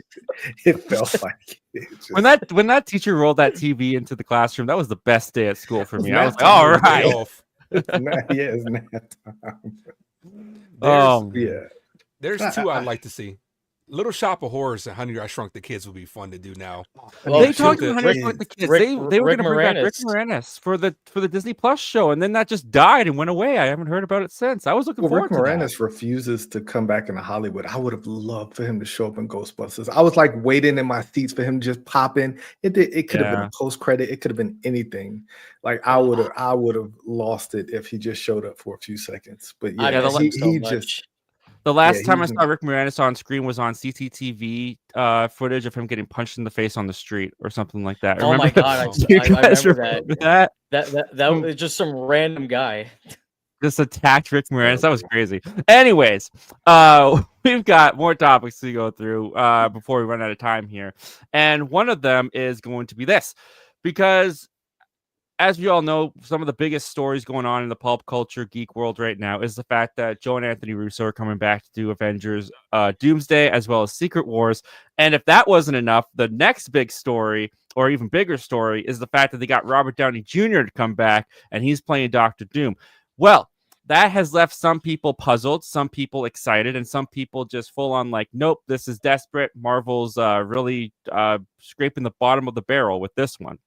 it felt like it just, When that teacher rolled that TV into the classroom, that was the best day at school for It was me. I was nap like, all time. Day right. off. it's nap time. There's Yeah. there's two I'd like to see. Little Shop of Horrors and Honey I Shrunk the Kids would be fun to do now. Well, They shoot talked the- about Honey I Shrunk the Kids. Rick- They were Rick going to bring back Rick Moranis. Moranis for the Disney Plus show, and then that just died and went away. I haven't heard about it since. I was looking Well, Rick forward to that. Moranis refuses to come back into Hollywood. I would have loved for him to show up in Ghostbusters. I was like waiting in my seats for him to just pop in. It could have been Yeah. a post credit. It could have been anything. Like I would have lost it if he just showed up for a few seconds. But I yeah, miss the him so he much. just The last Yeah, time I he's- saw Rick Moranis on screen was on CCTV footage of him getting punched in the face on the street or something like that. Oh my Remember? God, You I guys remember that. that? That was just some random guy. Just attacked Rick Moranis. That was crazy. Anyways, we've got more topics to go through before we run out of time here. And one of them is going to be this, because as we all know, some of the biggest stories going on in the pulp culture geek world right now is the fact that Joe and Anthony Russo are coming back to do Avengers Doomsday as well as Secret Wars. And if that wasn't enough, the next big story, or even bigger story, is the fact that they got Robert Downey Jr. to come back and he's playing Dr. Doom. Well, that has left some people puzzled, some people excited, and some people just full on like, nope, this is desperate. Marvel's really scraping the bottom of the barrel with this one.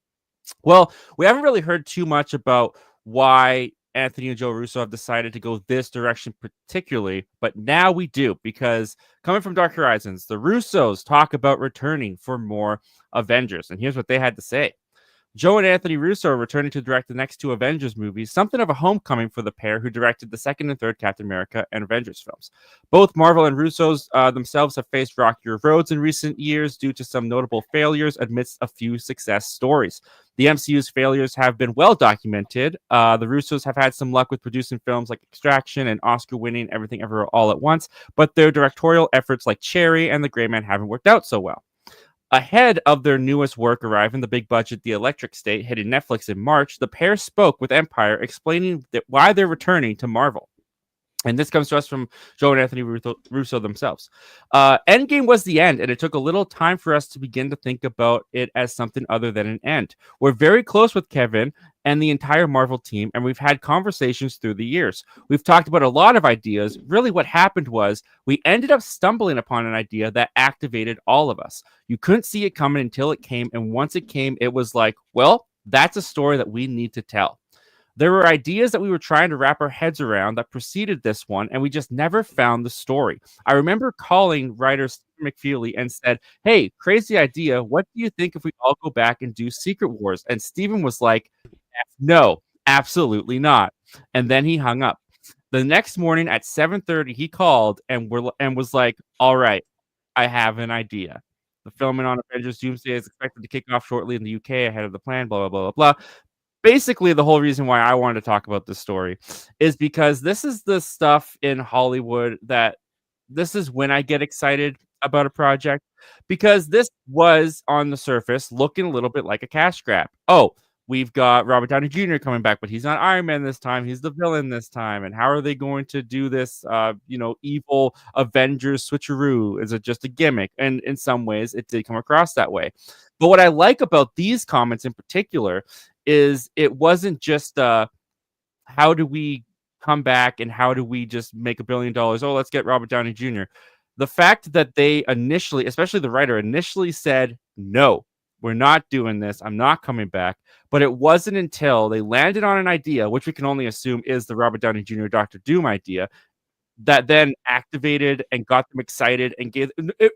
Well, we haven't really heard too much about why Anthony and Joe Russo have decided to go this direction particularly, but now we do, because coming from Dark Horizons, the Russos talk about returning for more Avengers, and here's what they had to say. Joe and Anthony Russo are returning to direct the next two Avengers movies, something of a homecoming for the pair who directed the second and third Captain America and Avengers films. Both Marvel and Russos themselves have faced rockier roads in recent years due to some notable failures amidst a few success stories. The MCU's failures have been well documented. The Russos have had some luck with producing films like Extraction and Oscar-winning Everything Ever All at Once, but their directorial efforts like Cherry and The Gray Man haven't worked out so well. Ahead of their newest work arriving, the big budget The Electric State, hitting Netflix in March, the pair spoke with Empire explaining why they're returning to Marvel. And this comes to us from Joe and Anthony Russo themselves. Endgame was the end, and it took a little time for us to begin to think about it as something other than an end. We're very close with Kevin and the entire Marvel team, and we've had conversations through the years. We've talked about a lot of ideas. Really, what happened was we ended up stumbling upon an idea that activated all of us. You couldn't see it coming until it came, and once it came, it was like, well, that's a story that we need to tell. There were ideas that we were trying to wrap our heads around that preceded this one, and we just never found the story. I remember calling writer Stephen McFeely and said, hey, crazy idea. What do you think if we all go back and do Secret Wars? And Stephen was like, no, absolutely not. And then he hung up. The next morning at 7:30, he called and was like, all right, I have an idea. The filming on Avengers Doomsday is expected to kick off shortly in the UK ahead of the plan, blah, blah, blah, blah, blah. Basically, the whole reason why I wanted to talk about this story is because this is the stuff in Hollywood that this is when I get excited about a project, because this was on the surface looking a little bit like a cash grab. Oh, we've got Robert Downey Jr. coming back, but he's not Iron Man this time. He's the villain this time. And how are they going to do this, evil Avengers switcheroo? Is it just a gimmick? And in some ways, it did come across that way. But what I like about these comments in particular is it wasn't just how do we come back and how do we just make $1 billion? Oh, let's get Robert Downey Jr. The fact that they initially, especially the writer, initially said, no, we're not doing this. I'm not coming back. But it wasn't until they landed on an idea, which we can only assume is the Robert Downey Jr. Dr. Doom idea, that then activated and got them excited and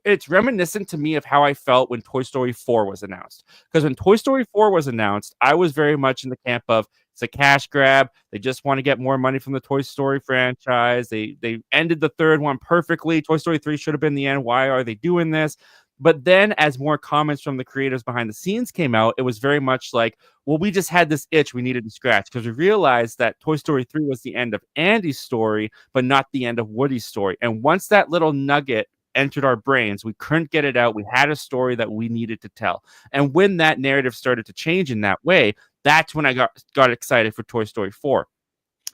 it's reminiscent to me of how I felt when Toy Story 4 was announced. Because when Toy Story 4 was announced, I was very much in the camp of, It's a cash grab. They just want to get more money from the Toy Story franchise. They ended the third one perfectly. Toy Story 3 should have been the end. Why are they doing this? But then as more comments from the creators behind the scenes came out, it was very much like, well, we just had this itch we needed to scratch, because we realized that Toy Story 3 was the end of Andy's story, but not the end of Woody's story. And once that little nugget entered our brains, we couldn't get it out. We had a story that we needed to tell. And when that narrative started to change in that way, that's when I got excited for Toy Story 4.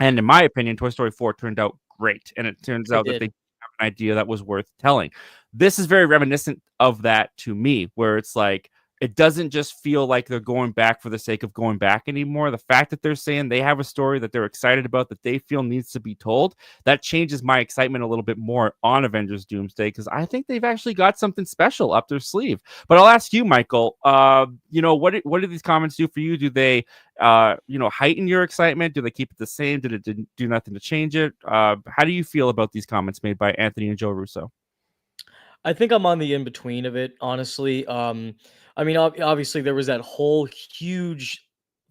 And in my opinion, Toy Story 4 turned out great. And it turns out that they have an idea that was worth telling. This is very reminiscent of that to me, where it's like, it doesn't just feel like they're going back for the sake of going back anymore. The fact that they're saying they have a story that they're excited about, that they feel needs to be told, that changes my excitement a little bit more on Avengers Doomsday, because I think they've actually got something special up their sleeve. But I'll ask you, Michael, what do these comments do for you? Do they, heighten your excitement? Do they keep it the same? Did it do nothing to change it? How do you feel about these comments made by Anthony and Joe Russo? I think I'm on the in between of it, honestly. I mean, obviously, there was that whole huge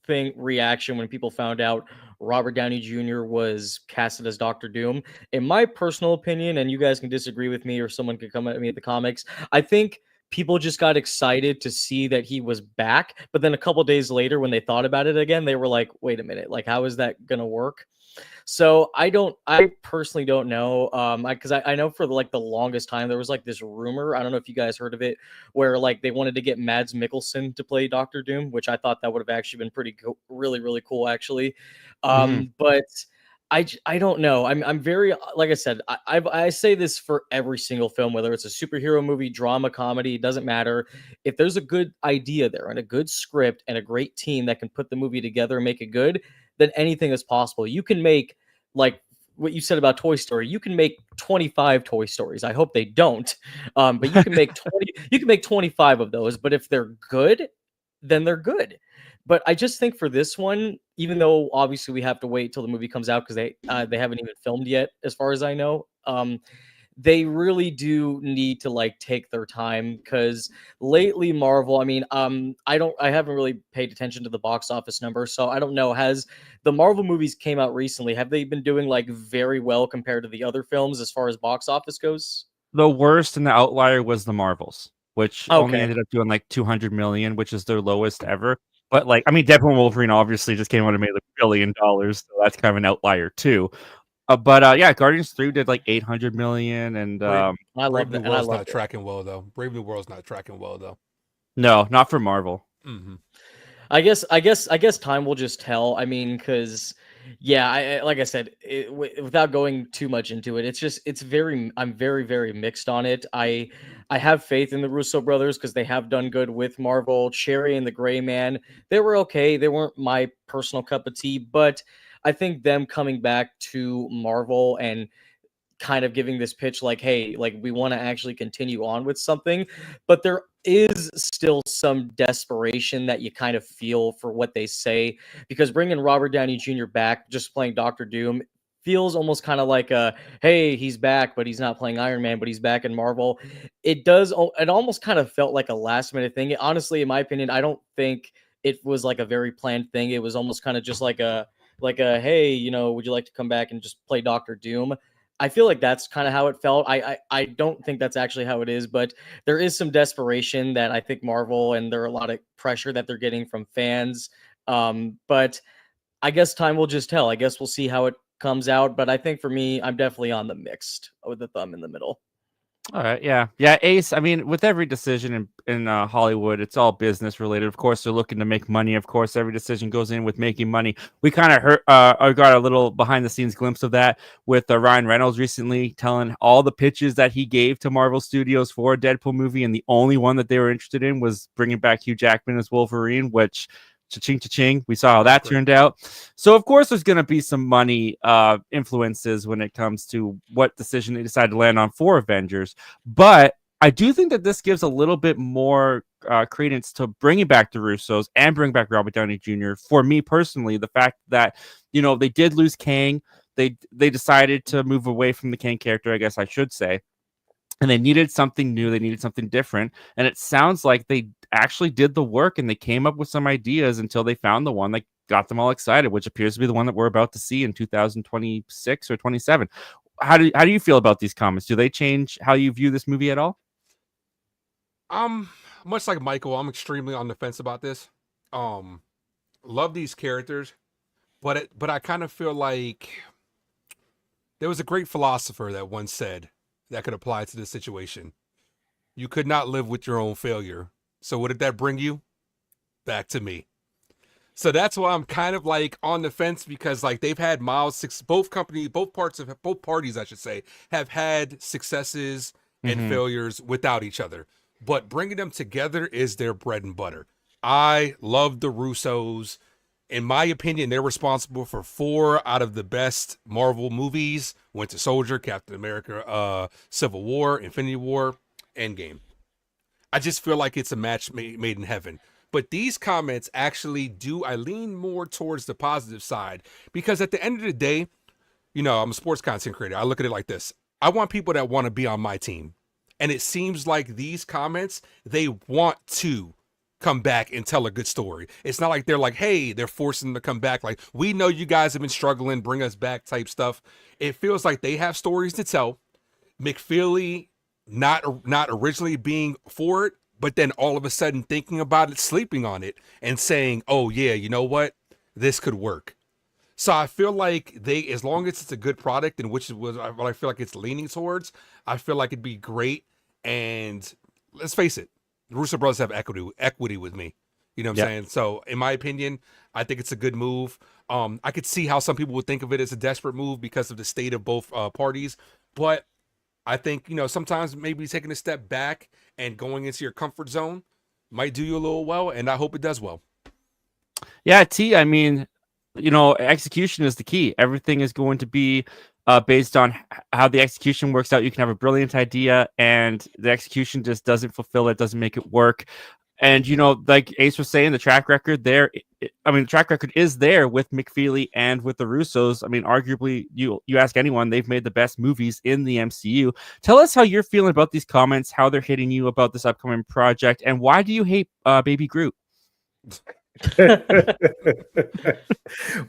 reaction when people found out Robert Downey Jr. was casted as Doctor Doom. In my personal opinion, and you guys can disagree with me, or someone could come at me at the comics, I think people just got excited to see that he was back. But then a couple days later, when they thought about it again, they were like, wait a minute, like, how is that going to work? So I personally don't know. Because I know for like the longest time there was like this rumor. I don't know if you guys heard of it, where like they wanted to get Mads Mikkelsen to play Doctor Doom, which I thought that would have actually been pretty cool, really cool actually. But I don't know. I'm very, like I said, I say this for every single film, whether it's a superhero movie, drama, comedy, it doesn't matter. If there's a good idea there and a good script and a great team that can put the movie together and make it good, then anything is possible. You can make, like what you said about Toy Story, you can make 25 Toy Stories. I hope they don't. But you can make 20, you can make 25 of those, but if they're good, then they're good. But I just think for this one, even though obviously we have to wait till the movie comes out because they haven't even filmed yet, as far as I know. They really do need to like take their time, because lately Marvel, I mean, I haven't really paid attention to the box office numbers, so I don't know. Has the Marvel movies came out recently, have they been doing like very well compared to the other films as far as box office goes? The worst and the outlier was the Marvels, which only ended up doing like 200 million, which is their lowest ever. But like, I mean, Deadpool and Wolverine obviously just came out and made like $1 billion, so that's kind of an outlier too. But Guardians 3 did like 800 million, and I love Brave New that. World's not tracking well though. Brave New World's not tracking well though. No, not for Marvel. Mm-hmm. I guess time will just tell. I mean, because yeah, like I said, without going too much into it, I'm very mixed on it. I have faith in the Russo brothers because they have done good with Marvel. Cherry and the Gray Man, they were okay. They weren't my personal cup of tea, but I think them coming back to Marvel and kind of giving this pitch like, hey, like we want to actually continue on with something, but there is still some desperation that you kind of feel for what they say, because bringing Robert Downey Jr. back, just playing Doctor Doom, feels almost kind of like a, hey, he's back, but he's not playing Iron Man, but he's back in Marvel. It almost kind of felt like a last minute thing. Honestly, in my opinion, I don't think it was like a very planned thing. It was almost kind of just like a, hey, would you like to come back and just play Doctor Doom? I feel like that's kind of how it felt. I don't think that's actually how it is, but there is some desperation that I think Marvel, and there are a lot of pressure that they're getting from fans. But I guess time will just tell. I guess we'll see how it comes out. But I think for me, I'm definitely on the mixed with the thumb in the middle. All right, yeah, Ace. I mean, with every decision in Hollywood, it's all business related. Of course, they're looking to make money. Of course, every decision goes in with making money. We kind of got a little behind the scenes glimpse of that with Ryan Reynolds recently telling all the pitches that he gave to Marvel Studios for a Deadpool movie, and the only one that they were interested in was bringing back Hugh Jackman as Wolverine, which. Cha-ching, cha-ching. We saw how that turned out. So, of course, there's going to be some money influences when it comes to what decision they decide to land on for Avengers. But I do think that this gives a little bit more credence to bringing back the Russos and bring back Robert Downey Jr. For me personally, the fact that, they did lose Kang. They decided to move away from the Kang character, I guess I should say. And they needed something new. They needed something different. And it sounds like they actually did the work and they came up with some ideas until they found the one that got them all excited, which appears to be the one that we're about to see in 2026 or 27. How do you feel about these comments? Do they change how you view this movie at all? Much like Michael, I'm extremely on the fence about this. Love these characters, but I kind of feel like there was a great philosopher that once said that could apply to this situation. You could not live with your own failure. So what did that bring you? Back to me. So that's why I'm kind of like on the fence, because like they've had both parties, I should say, have had successes and failures without each other. But bringing them together is their bread and butter. I love the Russos. In my opinion, they're responsible for 4 out of the best Marvel movies: Winter Soldier, Captain America, Civil War, Infinity War, Endgame. I just feel like it's a match made in heaven. But these comments actually I lean more towards the positive side, because at the end of the day, I'm a sports content creator. I look at it like this. I want people that want to be on my team. And it seems like these comments, they want to come back and tell a good story. It's not like they're like, hey, they're forcing them to come back. Like, we know you guys have been struggling, bring us back type stuff. It feels like they have stories to tell. McFeely not originally being for it, but then all of a sudden thinking about it, sleeping on it, and saying, oh yeah, you know what? This could work. So I feel like as long as it's a good product, and which was what I feel like it's leaning towards, I feel like it'd be great. And let's face it, the Russo brothers have equity with me. You know what I'm saying? So in my opinion, I think it's a good move. I could see how some people would think of it as a desperate move because of the state of both parties. But I think, sometimes maybe taking a step back and going into your comfort zone might do you a little well. And I hope it does well. Yeah, I mean, execution is the key. Everything is going to be based on how the execution works out. You can have a brilliant idea and the execution just doesn't fulfill it, doesn't make it work. And, like Ace was saying, the track record there, the track record is there with McFeely and with the Russos. I mean, arguably, you ask anyone, they've made the best movies in the MCU. Tell us how you're feeling about these comments, how they're hitting you about this upcoming project, and why do you hate Baby Groot?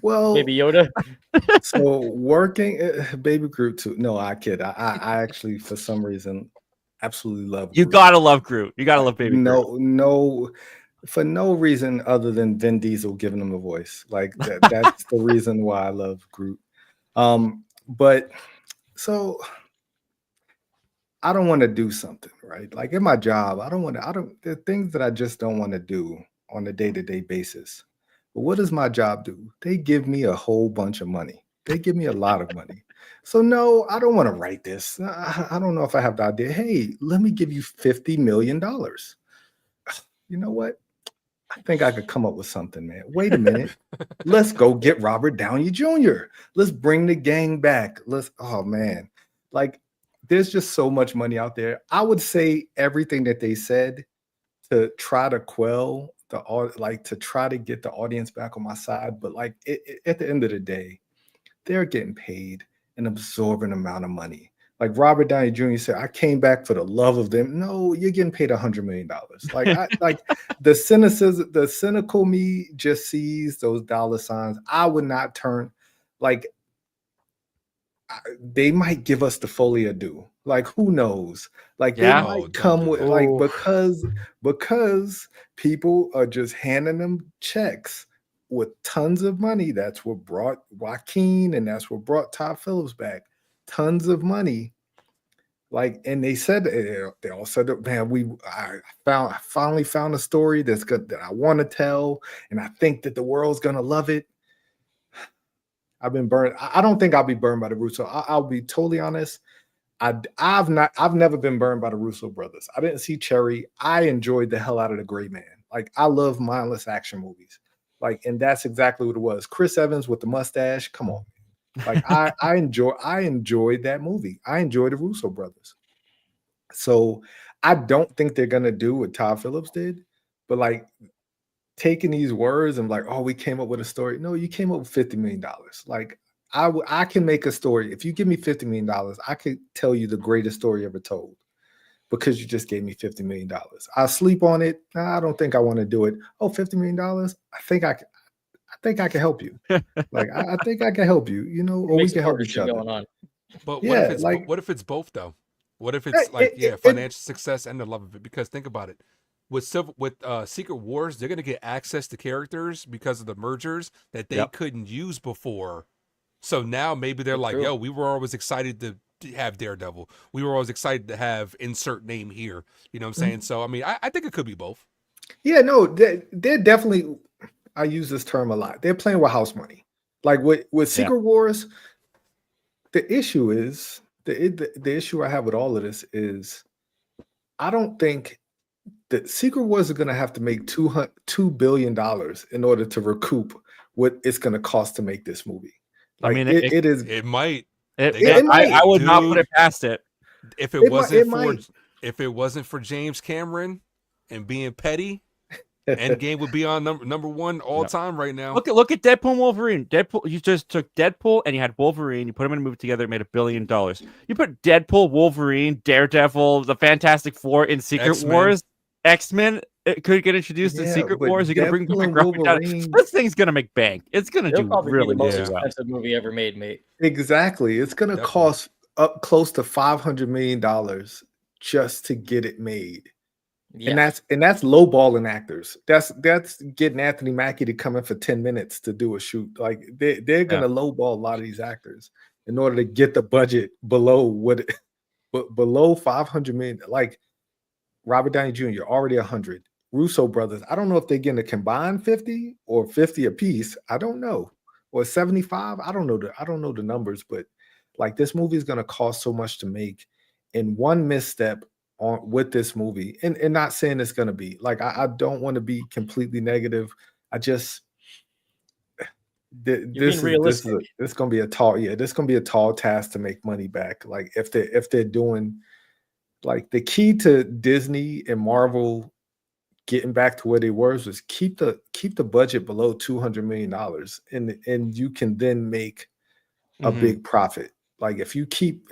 Well, Baby Yoda. So working Baby Groot too. No, I kid. I actually, for some reason, absolutely love You Groot. gotta love Groot. You gotta love Baby Groot. No, for no reason other than Vin Diesel giving him a voice. Like that's the reason why I love Groot. But so I don't want to do something, right? Like in my job, there are things that I just don't want to do on a day-to-day basis. But what does my job do? They give me a whole bunch of money. They give me a lot of money. So no, I don't want to write this. I don't know if I have the idea. Hey, let me give you $50 million. You know what? I think I could come up with something, man. Wait a minute. Let's go get Robert Downey Jr. Let's bring the gang back. Oh man. Like there's just so much money out there. I would say everything that they said to try to quell to try to get the audience back on my side. But like at the end of the day, they're getting paid an absorbent amount of money. Like Robert Downey Jr. said, I came back for the love of them. No, you're getting paid $100 million. Like the cynicism, the cynical me just sees those dollar signs. I would not turn they might give us the folie à deux. Like who knows? Like they might come with because people are just handing them checks with tons of money. That's what brought Joaquin and that's what brought Todd Phillips back. Tons of money. Like, and they all said that, man, I finally found a story that's good that I want to tell, and I think that the world's gonna love it. I've been burned. I don't think I'll be burned by the Russo. I'll be totally honest. I've never been burned by the Russo brothers. I didn't see Cherry. I enjoyed the hell out of The Gray Man. Like I love mindless action movies. Like, and that's exactly what it was. Chris Evans with the mustache. Come on. Like I enjoyed that movie. I enjoyed the Russo brothers. So I don't think they're gonna do what Todd Phillips did, but like taking these words and like, oh, we came up with a story. No, you came up with $50 million. Like I can make a story. If you give me $50 million, I could tell you the greatest story ever told. because you just gave me $50 million. I'll sleep on it. Nah, I don't think I want to do it. Oh, $50 million? I think I can help you. Like, I think I can help you, you know, or we Makes can a help each partnership other. going on. But Yeah, like what if it's both though? What if it's financial success and the love of it? Because think about it. With Secret Wars, they're gonna get access to characters because of the mergers that they couldn't use before. So now maybe they're like, yo, we were always excited to have Daredevil. We were always excited to have insert name here. You know what I'm saying? So I mean, I think it could be both. Yeah, no, they're definitely, I use this term a lot. They're playing with house money. Like with Secret Wars, the issue is the issue I have with all of this is I don't think that Secret Wars are going to have to make $2 billion in order to recoup what it's going to cost to make this movie. Like, I mean, it is. It might. I would not put it past it. If it wasn't for James Cameron and being petty, Endgame would be on number one all time right now. Look at Deadpool and Wolverine. Deadpool, you just took Deadpool and you had Wolverine. You put them in a movie together. It made $1 billion. You put Deadpool, Wolverine, Daredevil, the Fantastic Four in Secret Wars. X-Men could get introduced in Secret Wars. You're gonna bring back Robert Downey. This thing's gonna make bank. It's gonna do really the most expensive movie ever made, mate. Exactly. It's gonna cost up close to $500 million just to get it made. Yeah. And that's lowballing actors. That's getting Anthony Mackie to come in for 10 minutes to do a shoot. Like they're gonna lowball a lot of these actors in order to get the budget below below 500 million. Like Robert Downey Jr. already 100. Russo brothers, I don't know if they're getting a combined 50 or 50 a piece. I don't know. Or 75. I don't know the numbers, but like this movie is gonna cost so much to make. And one misstep with this movie, and not saying it's gonna be like I don't want to be completely negative. I just this is gonna be a tall task to make money back. Like if they're doing, like, the key to Disney and Marvel getting back to where they were was keep the budget below $200 million, and you can then make a big profit. Like if you keep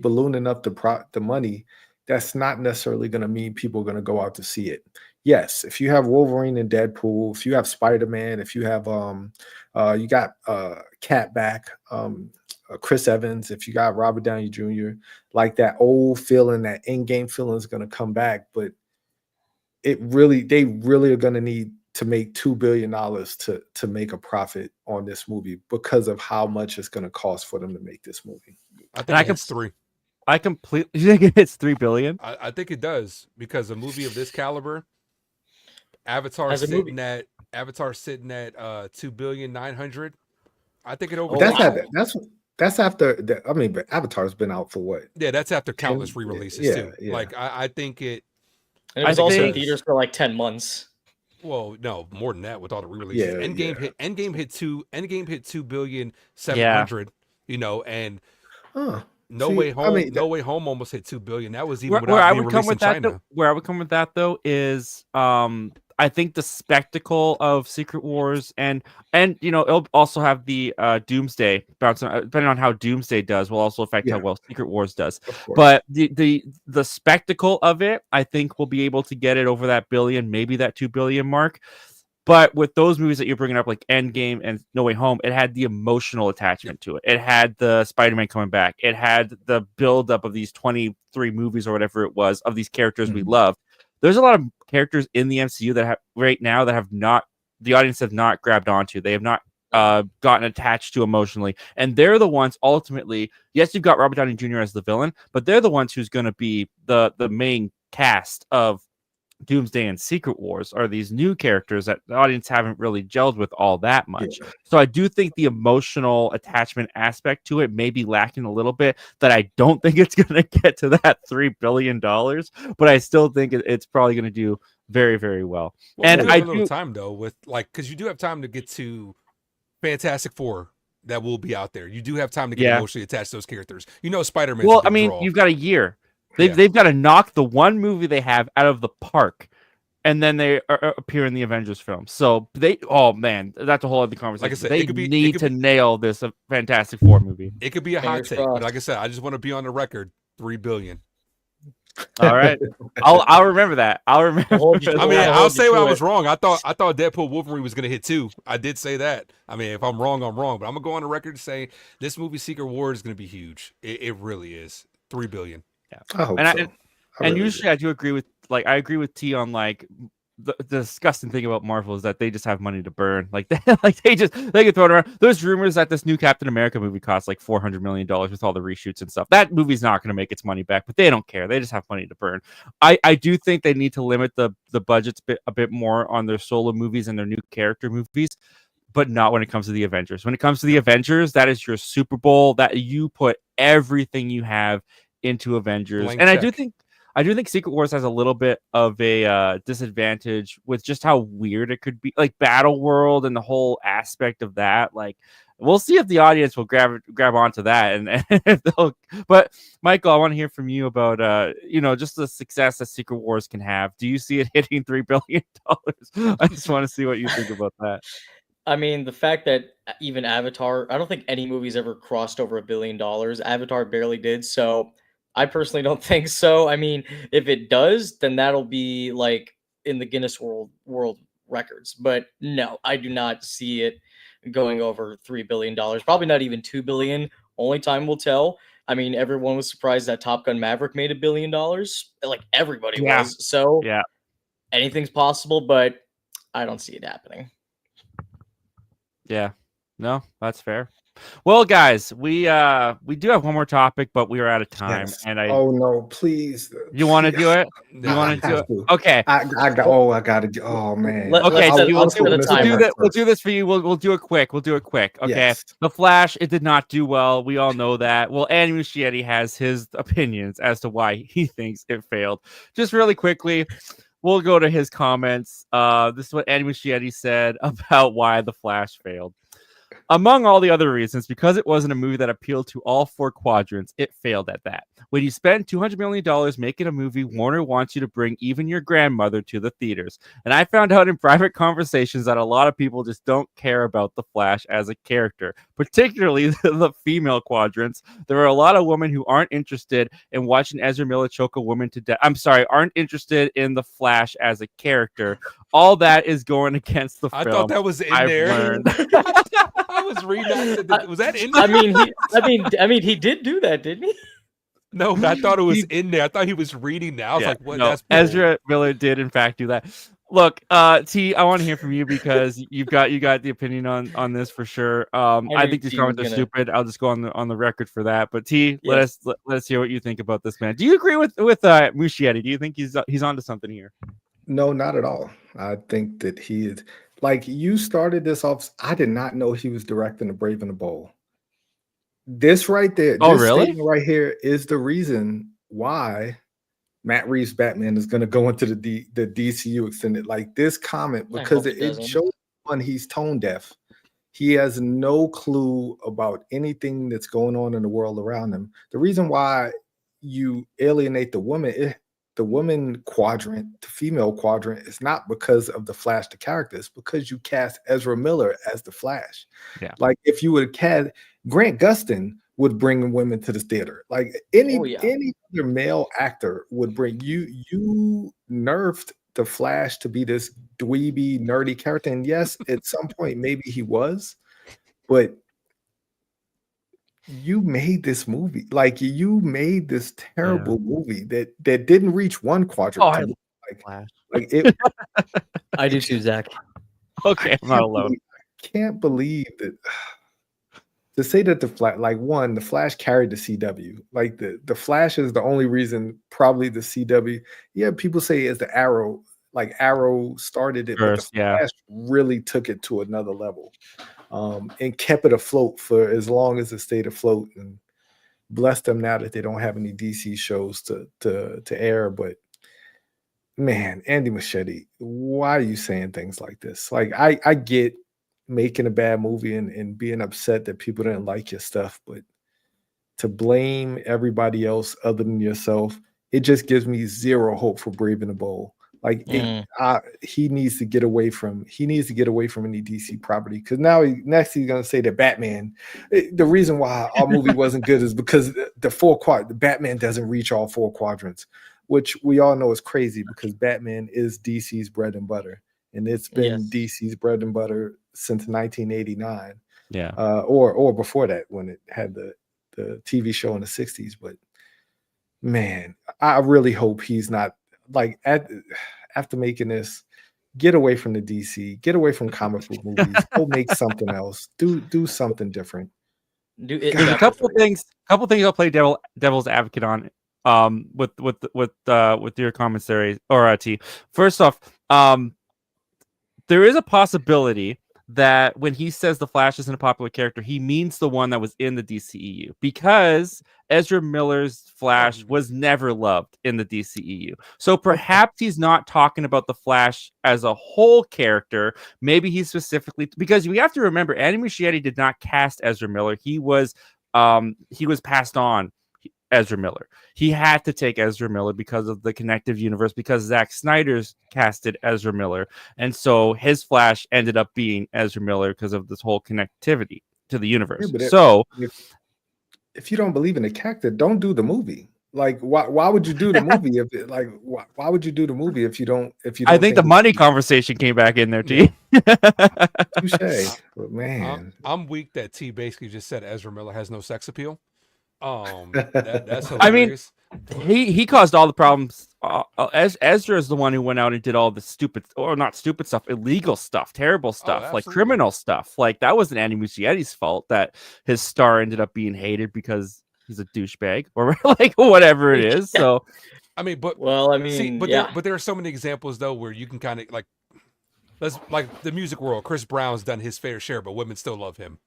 ballooning up the money, that's not necessarily going to mean people are going to go out to see it. Yes, if you have Wolverine and Deadpool, if you have Spider-Man, if you have you got Cat back, Chris Evans, if you got Robert Downey Jr., like that old feeling, that Endgame feeling is going to come back. But they really are going to need to make $2 billion to make a profit on this movie because of how much it's going to cost for them to make this movie. I think it's $3. I completely think it's $3 billion. I think it does, because a movie of this caliber, Avatar sitting at $2.9 billion. I think it over. That's after. But Avatar's been out for what? Yeah, that's after countless re-releases too. Yeah. Like I think it. And it was also in theaters for like 10 months. Well, no, more than that with all the re-releases. Endgame hit $2.7 billion. You know, and No Way Home almost hit $2 billion. That was even without being released in China. Where I would come with that though is I think the spectacle of Secret Wars and you know, it'll also have the Doomsday bounce, depending on how Doomsday does will also affect how well Secret Wars does. But the spectacle of it, I think, will be able to get it over that billion, maybe that 2 billion mark. But with those movies that you're bringing up, like Endgame and No Way Home, it had the emotional attachment to it. It had the Spider-Man coming back. It had the buildup of these 23 movies or whatever it was of these characters we love. There's a lot of characters in the MCU that have right now that have not, the audience have not grabbed onto. They have not gotten attached to emotionally. And they're the ones ultimately, yes, you've got Robert Downey Jr. as the villain, but they're the ones who's going to be the main cast of Doomsday and Secret Wars, are these new characters that the audience haven't really gelled with all that much. So I do think the emotional attachment aspect to it may be lacking a little bit, that I don't think it's going to get to that $3 billion, but I still think it's probably going to do very, very well. And I do a little time though, with like, because you do have time to get to Fantastic Four that will be out there. You do have time to get emotionally attached to those characters. You know, Spider-Man. Well, I mean, you've got a year. They've got to knock the one movie they have out of the park, and then they appear in the Avengers film. So that's a whole other conversation. Like I said, they need to nail this Fantastic Four movie. It could be a hot take, but like I said, I just want to be on the record. $3 billion. All right, I'll remember that. I'll remember. I mean, I'll I'll hold say you I to was it. wrong. I thought Deadpool Wolverine was gonna hit 2. I did say that. I mean, if I'm wrong, I'm wrong. But I'm gonna go on the record to say this movie Secret War is gonna be huge. It really is. 3 billion. Yeah, I hope and so. and usually I do agree with I agree with T on like the disgusting thing about Marvel is that they just have money to burn. Like they they can throw it around. There's rumors that this new Captain America movie costs like $400 million with all the reshoots and stuff. That movie's not going to make its money back, but they don't care. They just have money to burn. I do think they need to limit the budgets a bit more on their solo movies and their new character movies, but not when it comes to the Avengers. When it comes to the Avengers, that is your Super Bowl that you put everything you have into Avengers. Blank And check. I do think Secret Wars has a little bit of a disadvantage with just how weird it could be, like Battle World and the whole aspect of that. Like, we'll see if the audience will grab onto that, and if they'll. But Michael, I want to hear from you about just the success that Secret Wars can have. Do you see it hitting $3 billion? I just want to see what you think about that. I mean, the fact that even Avatar, I don't think any movie's ever crossed over $1 billion. Avatar barely did, so I personally don't think so. I mean, if it does, then that'll be like in the Guinness World Records. But no, I do not see it going over $3 billion. Probably not even $2 billion. Only time will tell. I mean, everyone was surprised that Top Gun Maverick made $1 billion. Like everybody Yeah. was. So Yeah. anything's possible, but I don't see it happening. Yeah. No, that's fair. Well, guys, we do have one more topic, but we are out of time. Yes. And Oh no, please. you want to do it? Nah, You want to do have it? to. Okay. I gotta do. Oh man. Okay, Let's so set- we'll let's set a timer. do this for you. We'll do it quick. We'll do it quick. Okay. Yes. The Flash, it did not do well. We all know that. Well, Andy Muschietti has his opinions as to why he thinks it failed. Just really quickly, we'll go to his comments. This is what Andy Muschietti said about why The Flash failed. Among all the other reasons, because it wasn't a movie that appealed to all 4 quadrants, it failed at that. When you spend $200 million making a movie, Warner wants you to bring even your grandmother to the theaters. And I found out in private conversations that a lot of people just don't care about the Flash as a character, particularly the female quadrants. There are a lot of women who aren't interested in watching Ezra Miller choke a woman to death. I'm sorry, aren't interested in the Flash as a character. All that is going against the film. I thought that was in I've there. learned. I was reading that. Was that in there? I mean, he did do that, didn't he? No, I thought it was in there. I thought he was reading that. I was like, what? No, That's bold. Ezra Miller did in fact do that. Look, T, I want to hear from you because you got the opinion on this for sure. I think these comments are stupid. I'll just go on the record for that. But T, Yes. let us hear what you think about this man. Do you agree with Muschietti? Do you think he's onto something here? No, not at all. I think that he is like you started this off. I did not know he was directing The Brave and the Bold. This right there, Oh, this really? statement right here is the reason why Matt Reeves' Batman is going to go into the DCU extended. Like this comment, because it shows one, he's tone deaf. He has no clue about anything that's going on in the world around him. The reason why you alienate the woman quadrant, the female quadrant, is not because of the Flash, the character. It's because you cast Ezra Miller as the Flash. Yeah. Like if you would have cast Grant Gustin would bring women to the theater. Like any other male actor would bring you nerfed the Flash to be this dweeby, nerdy character. And yes, at some point maybe he was, but you made this movie. Like you made this terrible movie that didn't reach one quadrant. Like it. I do too, Zach. Okay, I'm not alone. I can't believe that. To say that the Flash carried the CW. Like the Flash is the only reason probably the CW. Yeah, people say it's the Arrow. Like Arrow started it, First, but the Flash really took it to another level, and kept it afloat for as long as it stayed afloat. And bless them now that they don't have any DC shows to air. But man, Andy Muschietti, why are you saying things like this? Like I get making a bad movie and being upset that people didn't like your stuff, but to blame everybody else other than yourself, it just gives me zero hope for Brave and the Bold. Like Mm. he needs to get away from any DC property, because now next he's gonna say that Batman. The reason why our movie wasn't good is because the Batman doesn't reach all 4 quadrants, which we all know is crazy because Batman is DC's bread and butter, and it's been Yes. DC's bread and butter since 1989, Yeah. or before that when it had the TV show in the 60s. But man, I really hope he's not like after making this. Get away from the DC. Get away from comic book movies. Go make something else. Do something different. Do it. There's a chapter couple 3. things I'll play devil's advocate on with your commentary or T. First off, there is a possibility that when he says the Flash isn't a popular character, he means the one that was in the DCEU, because Ezra Miller's Flash was never loved in the DCEU. So perhaps he's not talking about the Flash as a whole character. Maybe he's specifically, because we have to remember, Andy Muschietti did not cast Ezra Miller. He was passed on Ezra Miller. He had to take Ezra Miller because of the connective universe, because Zack Snyder's casted Ezra Miller. And so his Flash ended up being Ezra Miller because of this whole connectivity to the universe. Yeah, if you don't believe in the character, don't do the movie. Like, why would you do the movie why would you do the movie if you don't I think the money conversation came back in there, T. Touche. But man, I'm weak that T basically just said Ezra Miller has no sex appeal. That's hilarious. I mean, he caused all the problems. Ezra is the one who went out and did all the stupid, or not stupid stuff, illegal stuff, terrible stuff, like criminal stuff. Like, that wasn't Andy Muschietti's fault that his star ended up being hated because he's a douchebag or like whatever it is. So, I mean, but there are so many examples though where you can kind of like the music world. Chris Brown's done his fair share, but women still love him.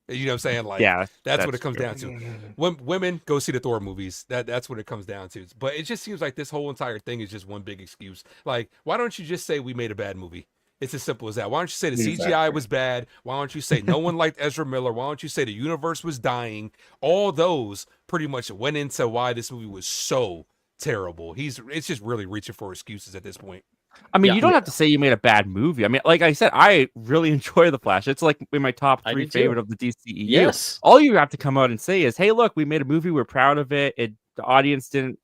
You know what I'm saying? Like, that's what it comes down to. When women go see the Thor movies, that's what it comes down to. But it just seems like this whole entire thing is just one big excuse. Like, why don't you just say we made a bad movie? It's as simple as that. Why don't you say the CGI was bad? Why don't you say no one liked Ezra Miller? Why don't you say the universe was dying? All those pretty much went into why this movie was so terrible. It's just really reaching for excuses at this point. I mean, you don't have to say you made a bad movie. I mean, like I said, I really enjoy The Flash. It's like in my top 3 favorite of the DCEU. Yes. All you have to come out and say is, hey, look, we made a movie. We're proud of it. The audience didn't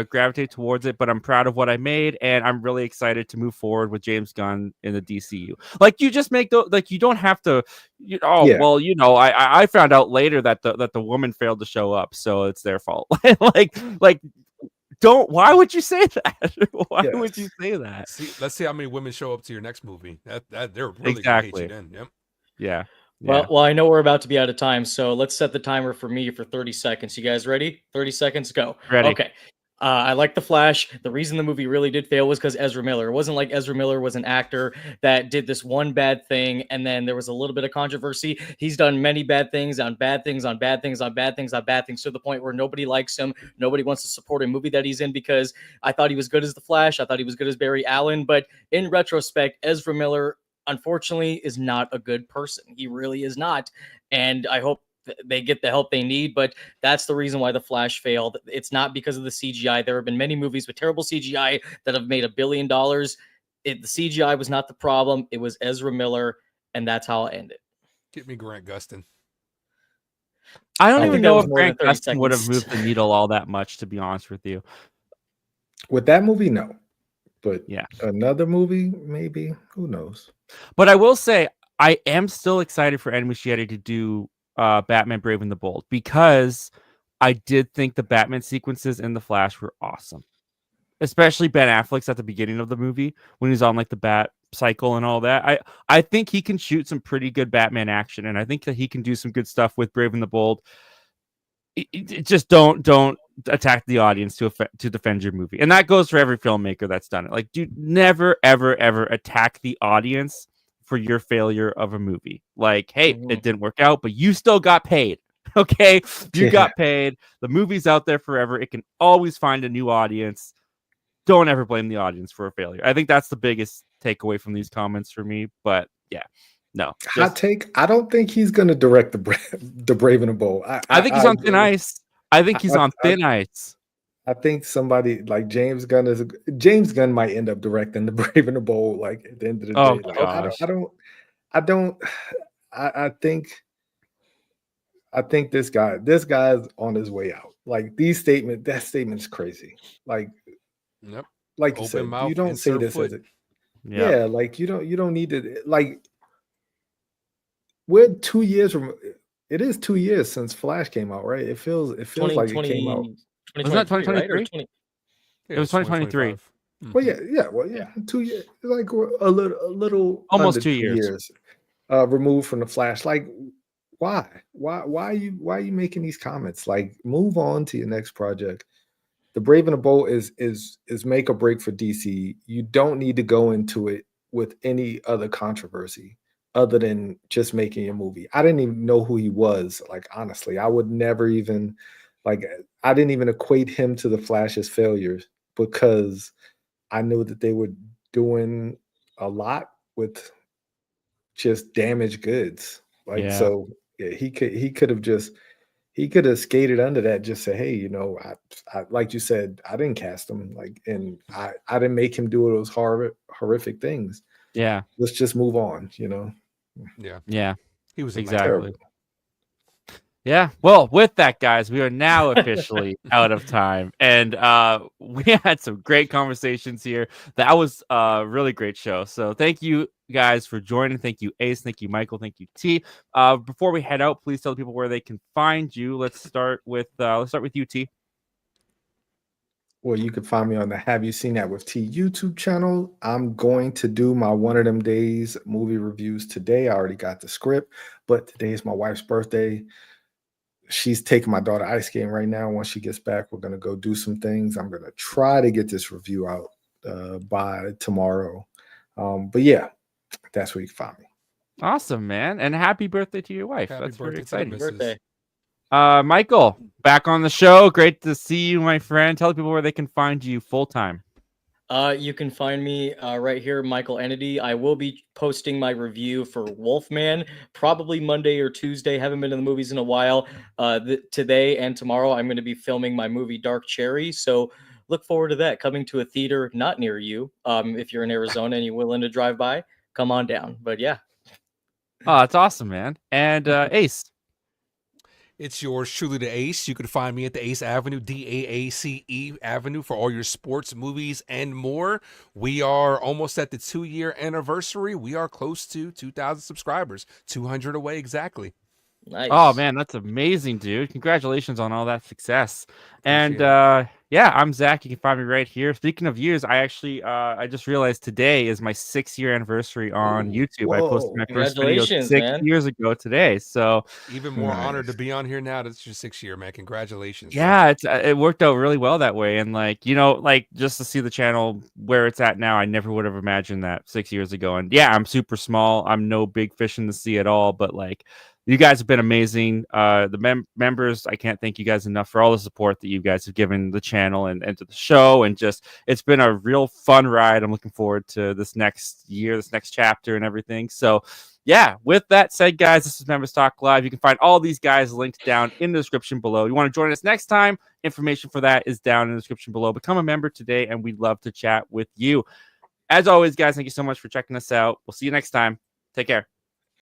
gravitate towards it, but I'm proud of what I made, and I'm really excited to move forward with James Gunn in the DCU. Like, you just make you don't have to. Well, I found out later that the woman failed to show up, so it's their fault. like. Why would you say that? Why would you say that? Let's see how many women show up to your next movie. That they're really exactly. gonna hate you then. Yep. Yeah. Well, I know we're about to be out of time, so let's set the timer for me for 30 seconds. You guys ready? 30 seconds, go. Ready. Okay. I like The Flash. The reason the movie really did fail was because Ezra Miller. It wasn't like Ezra Miller was an actor that did this one bad thing and then there was a little bit of controversy. He's done many bad things on bad things on bad things on bad things on bad things to the point where nobody likes him. Nobody wants to support a movie that he's in because I thought he was good as The Flash. I thought he was good as Barry Allen. But in retrospect, Ezra Miller, unfortunately, is not a good person. He really is not. And I hope they get the help they need, but that's the reason why The Flash failed. It's not because of the CGI. There have been many movies with terrible CGI that have made $1 billion. The CGI was not the problem. It was Ezra Miller, and that's how I'll end it. Get me Grant Gustin. I don't even know if Grant Gustin would have moved the needle all that much, to be honest with you. With that movie, no. But yeah, another movie, maybe. Who knows? But I will say, I am still excited for Andy Muschietti to do Batman Brave and the Bold, because I did think the Batman sequences in The Flash were awesome, especially Ben Affleck's at the beginning of the movie when he's on like the bat cycle and all that. I think he can shoot some pretty good Batman action, and I think that he can do some good stuff with Brave and the Bold. Just don't attack the audience to defend your movie, and that goes for every filmmaker that's done it. Like, dude, never ever attack the audience for your failure of a movie. Like, hey, it didn't work out, but you still got paid. Okay, you got paid. The movie's out there forever. It can always find a new audience. Don't ever blame the audience for a failure. I think that's the biggest takeaway from these comments for me. But yeah, no. Hot take. I don't think he's going to direct the Brave and the Bold. I think he's on thin ice. I think he's on thin ice. I think somebody like James Gunn might end up directing the Brave and the Bold. Like at the end of the Oh day, like gosh. I don't. I think this guy's on his way out. Like that statement's crazy. Like Yep. like you Open said, you mouth, don't say insert this as foot. a Yeah. yeah. Like you don't need to like. We're 2 years from. It is 2 years since Flash came out, right? It feels like it came out. 2020, Wasn't that 2023, right? Or 2023? 20, Yeah, It was 2023. 2025. Well, Mhm. yeah. 2 years, like we're a little Almost under 2 2 years. years removed from the Flash. Like, why are you making these comments? Like, move on to your next project. The Brave and the Bold is make or break for DC. You don't need to go into it with any other controversy other than just making a movie. I didn't even know who he was. Like, honestly, I would never even like. I didn't even equate him to the Flash's failures because I knew that they were doing a lot with just damaged goods. Like, Yeah. so yeah, he could have skated under that, just say, hey, I like you said, I didn't cast him, like, and I didn't make him do those horrific things. Yeah. Let's just move on. Yeah, Yeah. he was a Exactly. nightmare. Terrible. Yeah. Well, with that, guys, we are now officially out of time. And we had some great conversations here. That was a really great show. So thank you guys for joining. Thank you, Ace. Thank you, Michael. Thank you, T. Before we head out, please tell the people where they can find you. Let's start with you, T. Well, you can find me on the Have You Seen That with T YouTube channel. I'm going to do my one of them days movie reviews today. I already got the script, but today is my wife's birthday. She's taking my daughter ice skating right now. Once she gets back, we're going to go do some things. I'm going to try to get this review out by tomorrow. But yeah, that's where you can find me. Awesome, man. And happy birthday to your wife. Happy That's pretty birthday to the exciting. missus. birthday. Michael, back on the show. Great to see you, my friend. Tell the people where they can find you full time. You can find me right here, Michael Entity. I will be posting my review for Wolfman probably Monday or Tuesday. Haven't been to the movies in a while. Today and tomorrow, I'm going to be filming my movie Dark Cherry. So look forward to that coming to a theater not near you. If you're in Arizona and you're willing to drive by, come on down. But yeah. Oh, that's awesome, man. And Ace. It's yours truly, the Ace. You can find me at the Ace Avenue, DAACE Avenue, for all your sports, movies, and more. We are almost at the 2-year anniversary. We are close to 2,000 subscribers, 200 away exactly. Nice. Oh man, that's amazing, dude. Congratulations on all that success. And Appreciate yeah, I'm Zach. You can find me right here. Speaking of years, I actually I just realized today is my 6-year anniversry on Ooh, YouTube. I posted my first video Congratulations, 6 man. years ago today. So Even more honored to Nice. be on here now. That's your 6th year, man. Congratulations. bro. yeah, it worked out really well that way. And like just to see the channel where it's at now, I never would have imagined that 6 years ago. And yeah, I'm super small. I'm no big fish in the sea at all. But like, you guys have been amazing. The members, I can't thank you guys enough for all the support that you guys have given the channel and to the show. And just, it's been a real fun ride. I'm looking forward to this next year, this next chapter and everything. So yeah, with that said, guys, this is Members Talk Live. You can find all these guys linked down in the description below. You want to join us next time? Information for that is down in the description below. Become a member today, and we'd love to chat with you. As always, guys, thank you so much for checking us out. We'll see you next time. Take care.